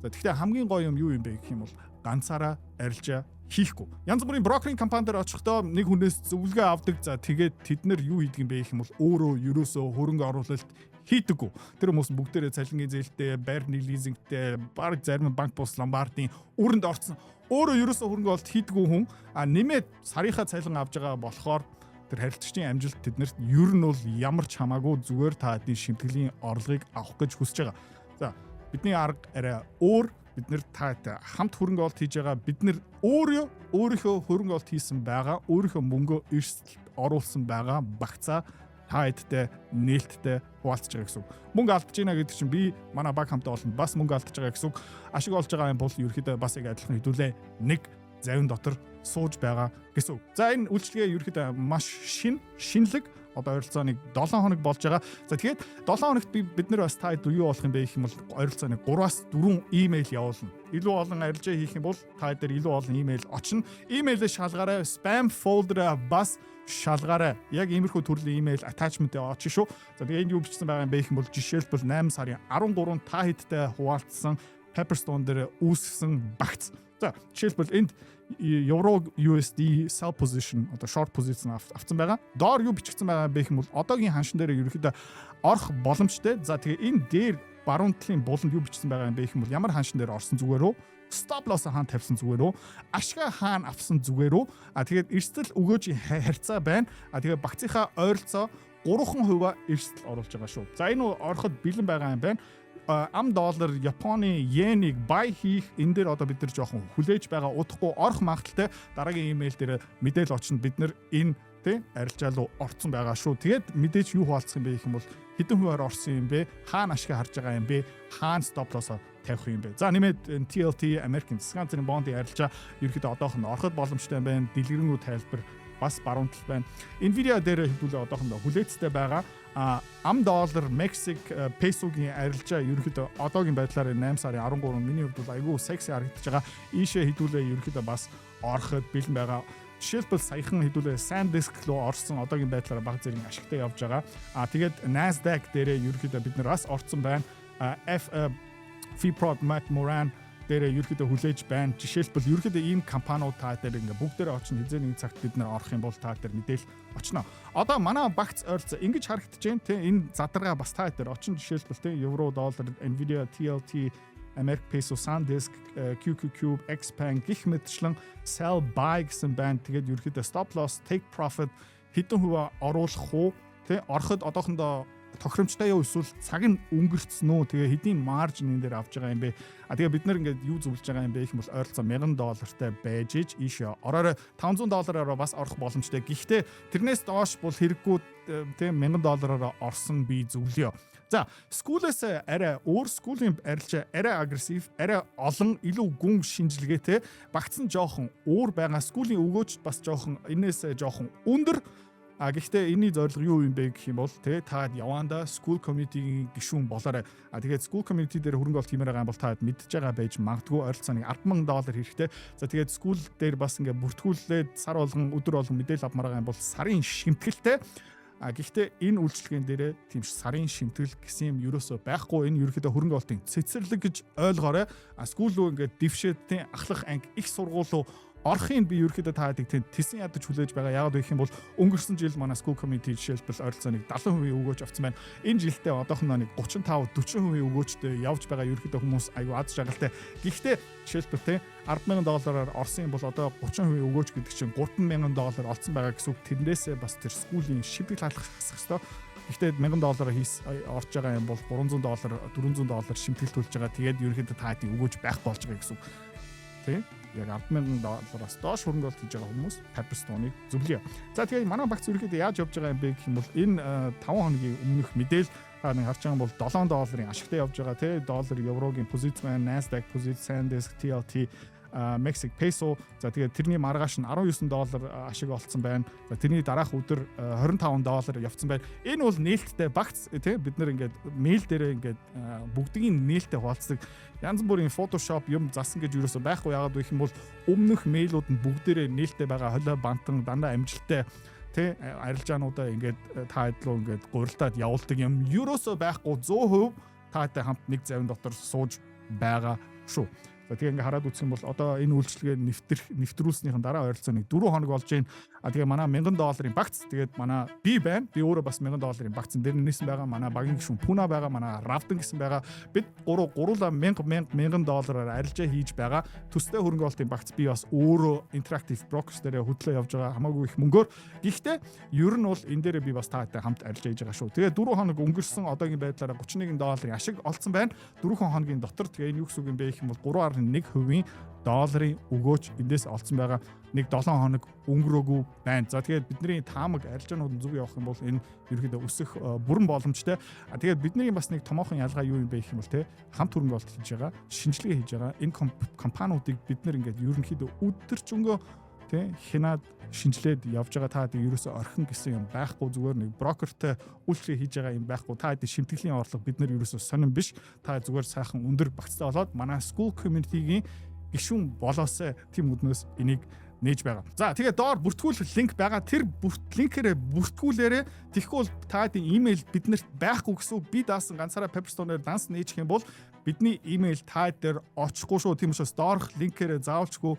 За тэгэхээр хамгийн гоё юм юу юм бэ гэх юм бол ганцаараа арилжаа хийхгүй. Янз бүрийн брокеринг компани дээр очихдоо нэг хүнээс зөвлөгөө авдаг. За тэгээд тэд нар юу хийдэг юм бэ гэх юм бол өөрөө ерөөсөө хөрөнгө оруулалт хийдэггүй. Тэр хүмүүс бүгдээрээ цалингийн зээлтэй, байрны лизингтэй, баг зарим банк бус ломбардын өрөнд орцсон. Өөрөө ерөөсөө хөрөнгө оруулалт хийдэггүй хүн нэмээд сарынхаа цалин авж байгаа болохоор тэр харилцагчдын амжилт тэднэрт ер нь бол ямар ч хамаагүй зүгээр та хэдийн шимтгэлийн орлогыг авах гэж хүсэж байгаа. За бидний арга арай өөр. Бид нэр та хамт хөрөнгө оруулалт хийж байгаа. Бид нэр өөрийнхөө хөрөнгө оруулалт хийсэн байгаа. Өөрийнхөө мөнгөө эрсдэлд оруулсан байгаа багцаа та хэдтэй нээлттэй хуваалцж байгаа гэсэн үг. Мөнгө алдаж байна гэдэг чинь би манай баг хамтаа олон бас мөнгө алдаж байгаа гэсэн үг. Ашиг олж байгаа юм бол ерөөхдөө бас яг адилхан хэдүүлээ нэг завин дотор сууж байгаа гэсэн үг. За энэ үйлчлэгээ ерөөхдөө маш шинэлэг одоо ойролцоо нэг 7 хоног болж байгаа. За тэгээд 7 хоногт бид нар бас та хэд юу болох юм бэ гэх юм бол ойролцоо нэг 3-аас 4 имэйл явуулна. Илүү олон арилжаа хийх юм бол та хэд илүү олон имэйл очно. Имэйлээ шалгаарай, spam folder бас шалгаарай. Яг иймэрхүү төрлийн имэйл attachment-ээ очно шүү. За тэгээд энэ юу бичсэн байгаа юм бэ гэх юм бол жишээлбэл 8 сарын 13 та хэдтэй хуваалцсан Pepperstone дээр үүсгэсэн багц. За жишээлбэл энд Euro USD sell position одоо short position авсан байгаа. Доор юу бичигдсэн байгаа бэ гэх юм бол одоогийн ханшин дээр ерөөхдөө орох боломжтой. За тэгээ энэ дээр баруун талын буланд юу бичсэн байгаа юм бэ гэх юм бол ямар хааншин дээр орсон зүгээр үү? Stop loss хаан тавьсан зүгээр үү? Ашгаа хаан авсан зүгээр үү? Тэгээд эрсдэл өгөөжийн харьцаа байна. Тэгээд багцынхаа ойролцоо 3% эрсдэл оруулж байгаа шүү. За энэ ороход бэлэн байгаа юм байна. Ам доллар Японы йенийг buy хийх энэ дээр одоо бид нар жоохон хүлээж байгаа удахгүй орох магадaltaй дараагийн имэйл дээр мэдээл очно бид нар энэ арилжаа руу орцсон байгаа шүү. Тэгээд мэдээж юу хаалцсан юм бэ гэх юм бол хэдэн хувиар орсон юм бэ? Хаана ашиг харж байгаа юм бэ? Хаана stop loss тавих юм бэ? За нэмээд TLT American засгийн газрын бондын арилжаа ерөөхдөө одоохондоо ороход боломжтой байна. Дэлгэрэнгүй тайлбар бас баруун тал байна. Nvidia дээр хэдүүлээ одоохондоо хүлээцтэй байгаа. Ам доллар Мексик песогийн арилжаа ерөөхдөө одоогийн байдлаар 8 сарын 13 миний хувьд бол айгүй секси харагдаж байгаа. Ийшээ хэдүүлээ ерөөхдөө бас ороход бэлэн байгаа. Жишээлбэл саяхан хэдүүлээ SanDisk руу орсон одоогийн байдлаараа баг зэрэг ашигтай явж байгаа. Тэгээд Nasdaq дээрээ ерөөхдөө бид нар бас орсон байна. FIPROD McMoran дээрээ ерөөхдөө хүлээж байна. Жишээлбэл ерөөхдөө ийм компаниуд та дээр ингээ бүгдээрээ очно хизээ нэг цагт бид нар орох юм бол та дээр мэдээл очно. Одоо манай багц ойролцоо ингэж харагдаж байна те энэ задаргаа бас та дээр очно жишээлбэл те евро, доллар, Nvidia, TLT, American Peso, SanDisk, QQQ, Xpeng гэх мэтчлэн sell buy гэсэн байна. Тэгээд ерөөхдөө stop loss, take profit хэдэн хувиар оруулах уу те ороход одоохондоо тохиромжтой юу эсвэл цаг нь өнгөрцөн үү тэгээ хэдийн маржин энэ дээр авч байгаа юм бэ тэгээ бид нар ингээд юу зөвлөж байгаа юм бэ гэх юм бол ойролцоо $1000 байж иж ийшээ ороорой $500 бас орох боломжтой. Гэхдээ тэрнээс доош бол хэрэггүй тэгээ $1000 орсон би зөвлөё. За скуулээс арай өөр скуулийн арилжаа арай агрессив, арай олон илүү гүн шинжилгээтэй багцсан жоохон өөр байгаа. Скуулийн өгөөч бас жоохон энээс жоохон өндөр. Гэхдээ энэний зорилго юу юм бэ гэх юм бол та яванда school community-ийн гишүүн болоорой. Тэгээд school community дээр хөрөнгө оруулалт хиймээр байгаа юм бол та мэдж байгаа байж магадгүй ойролцоо $10,000 хэрэгтэй. За тэгээд school дээр бас ингээ бүртгүүлээд сар болгон өдөр болгон мэдээлэл авмаар байгаа юм бол сарын шимтгэлтэй. Гэхдээ энэ үйлчлэгийн дээрээ тийм сарын шимтгэл гэсэн юм ерөөсөө байхгүй. Энэ ерөөхдөө хөрөнгө оруулалтын цэцэрлэг гэж ойлгоорой. School руу ингээ дившээдтэй ахлах анги их сургууль руу орохын би ерөөхдөө та хэд тэсэн ядаж хүлээж байгаа. Яагаад гэх юм бол өнгөрсөн жил манай school community жишээлбэл ойролцоо 70% өгөөж авсан байна. Энэ жилдээ одоохондоо 35-40% өгөөжтэй явж байгаа ерөөхдөө хүмүүс аюу аз жаргалтай. Гэхдээ жишээлбэл $10,000 орсон юм бол одоо 30% өгөөж гэдэг чинь $30,000 олцсон байгаа гэсэн үг. Тэрнээсээ бас тэр schooling шимтгэл хаалгах хэсэг хэвээр. Гэхдээ $1,000 орж байгаа юм бол $300, $400 шимтгэл төлж байгаа. Тэгээд ерөөхдөө та хэд өгөөж байх болж байгаа гэсэн үг. Тэ? Яг $10,000-аас доош хөрөнгө оруулалт хийж байгаа хүмүүс Pepperstone-ыг зөвлөё. За тэгээд манай багц ерөөхдөө яаж явж байгаа юм бэ гэх юм бол энэ 5 хоногийн өмнөх мэдээл та нэг харж байгаа юм бол $7 ашигтай явж байгаа тий доллар еврогийн позиц байна, Nasdaq позиц, SanDisk, TLT, Mexican Peso. За тэгээд тэрний маргааш нь $19 ашиг олцсон байна. За тэрний дараах өдөр $25 явцсан байна. Энэ бол нээлттэй багц тий бид нар ингээд мэйл дээрээ ингээд бүгдийг нээлттэй хуваалцдаг. Янз бүрийн Photoshop юм засан гэж юусоо байхгүй. Яагаад гэх юм бол өмнөх мэйлүүд нь бүгдээрээ нээлттэй байгаа холио бантан дандаа амжилттай тий арилжаануудаа ингээд та хэд руу ингээд гурилдаад явуулдаг юм юусоо байхгүй 100% таатай хамт нэг завин дотор сууж байгаа шүү. Тэгээ ингээ хараад үзэх юм бол одоо энэ үйлчлэгээ нэвтрүүлснийхэн дараа ойролцоог 4 хоног болж байна. Тэгээ манай $1,000 багц. Тэгээд манай би байна. Би өөрөө бас $1,000 багцсан. Дээр нээсэн байгаа манай багийн гишүүн Пуна байгаа, манай Равдан гэсэн байгаа. Бид гурлаа $1,000 арилжаа хийж байгаа. Төстэй хөрөнгө оруулалтын багц би бас өөрөө Interactive Brokers дээр хөтлөө явж байгаа. Хамаагүй их мөнгөөр. Гэхдээ ер нь бол энэ дээр би бас таатай хамт арилжаа хийж байгаа шүү. Тэгээ 4 хоног өнгөрсөн одоогийн байдлаараа $31 ашиг олцсон байна. 4 хоногийн дотор тэгээ энэ юу гэсэн үг юм бэ гэх юм бол 3.1% долларын өгөөч эндээс олцсон байгаа. Нэг 7 хоног өнгөрөөгүй байна. За тэгээд бидний таамаг арилжаанууд нь зүг явах юм бол энэ ерөөхдөө өсөх бүрэн боломжтой. Тэгээд бидний бас нэг томоохон ялгаа юу юм бэ гэх юм бол хамт хөрөнгө оруулалт хийж байгаа, шинжилгээ хийж байгаа. Энэ компаниудыг бид нэр ингээд ерөнхийдөө өдөржингөө хянаад шинжилээд явж байгаа. Та хэд ерөөсөө орхин гэсэн юм байхгүй, зүгээр нэг брокертэй үйлчлэг хийж байгаа юм байхгүй. Та хэд шимтгэлийн орлого бид нар ерөөсөө сонирн биш. Та зүгээр сайхан өндөр багцтай болоод манай school community-гийн гишүүн болоосаа тийм үднээс энийг нээж байгаа. За тэгээ доор бүртгүүлэх линк байгаа. Тэр линкээрээ бүртгүүлээрээ тэгэхгүй бол та хэд имэйл биднэрт байхгүй гэсэн үг. Би даасан ганцаараа Pepperstone-оор данс нээчих юм бол бидний имэйл та дээр очихгүй шүү. Тийм учраас доорх линкээрээ заавалчгүй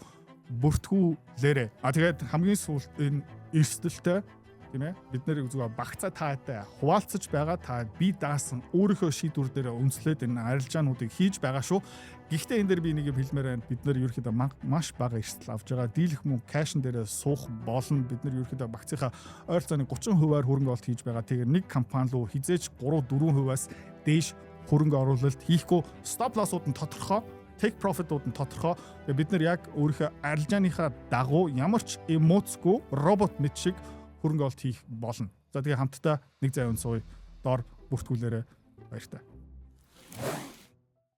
бүртгүүлээрээ. Тэгээд хамгийн сүүлд энэ эрсдэлтэй тийм ээ. Бид нэр зүгээр багцаа таатай хуваалцаж байгаа та би даасан өөрийнхөө шийдвэр дээр үндэслээд энэ арилжаануудыг хийж байгаа шүү. Гэхдээ энэ дээр би нэг юм хэлмээр байна. Бид нэр ерөөхдөө маш бага эрсдэл авж байгаа. Дийлэх мөнгө кэшн дээр суух болно. Бид нэр ерөөхдөө багцынхаа ойролцоогны 30%-аар хөрөнгө оруулалт хийж байгаа. Тэгэхээр нэг компани руу хизээч 3-4%-аас дээш хөрөнгө оруулалт хийхгүй. Stop loss-ууд нь тодорхой, take profit-ууд нь тодорхой. Тэгээ бид нар яг өөрийнхөө арилжааныхаа дагуу ямар ч эмоцгүй робот мэт шиг хөрөнгө оруулалт хийх болно. За тэгээ хамтдаа нэг зай унсууя. Доор бүртгүүлээрэ баяртай.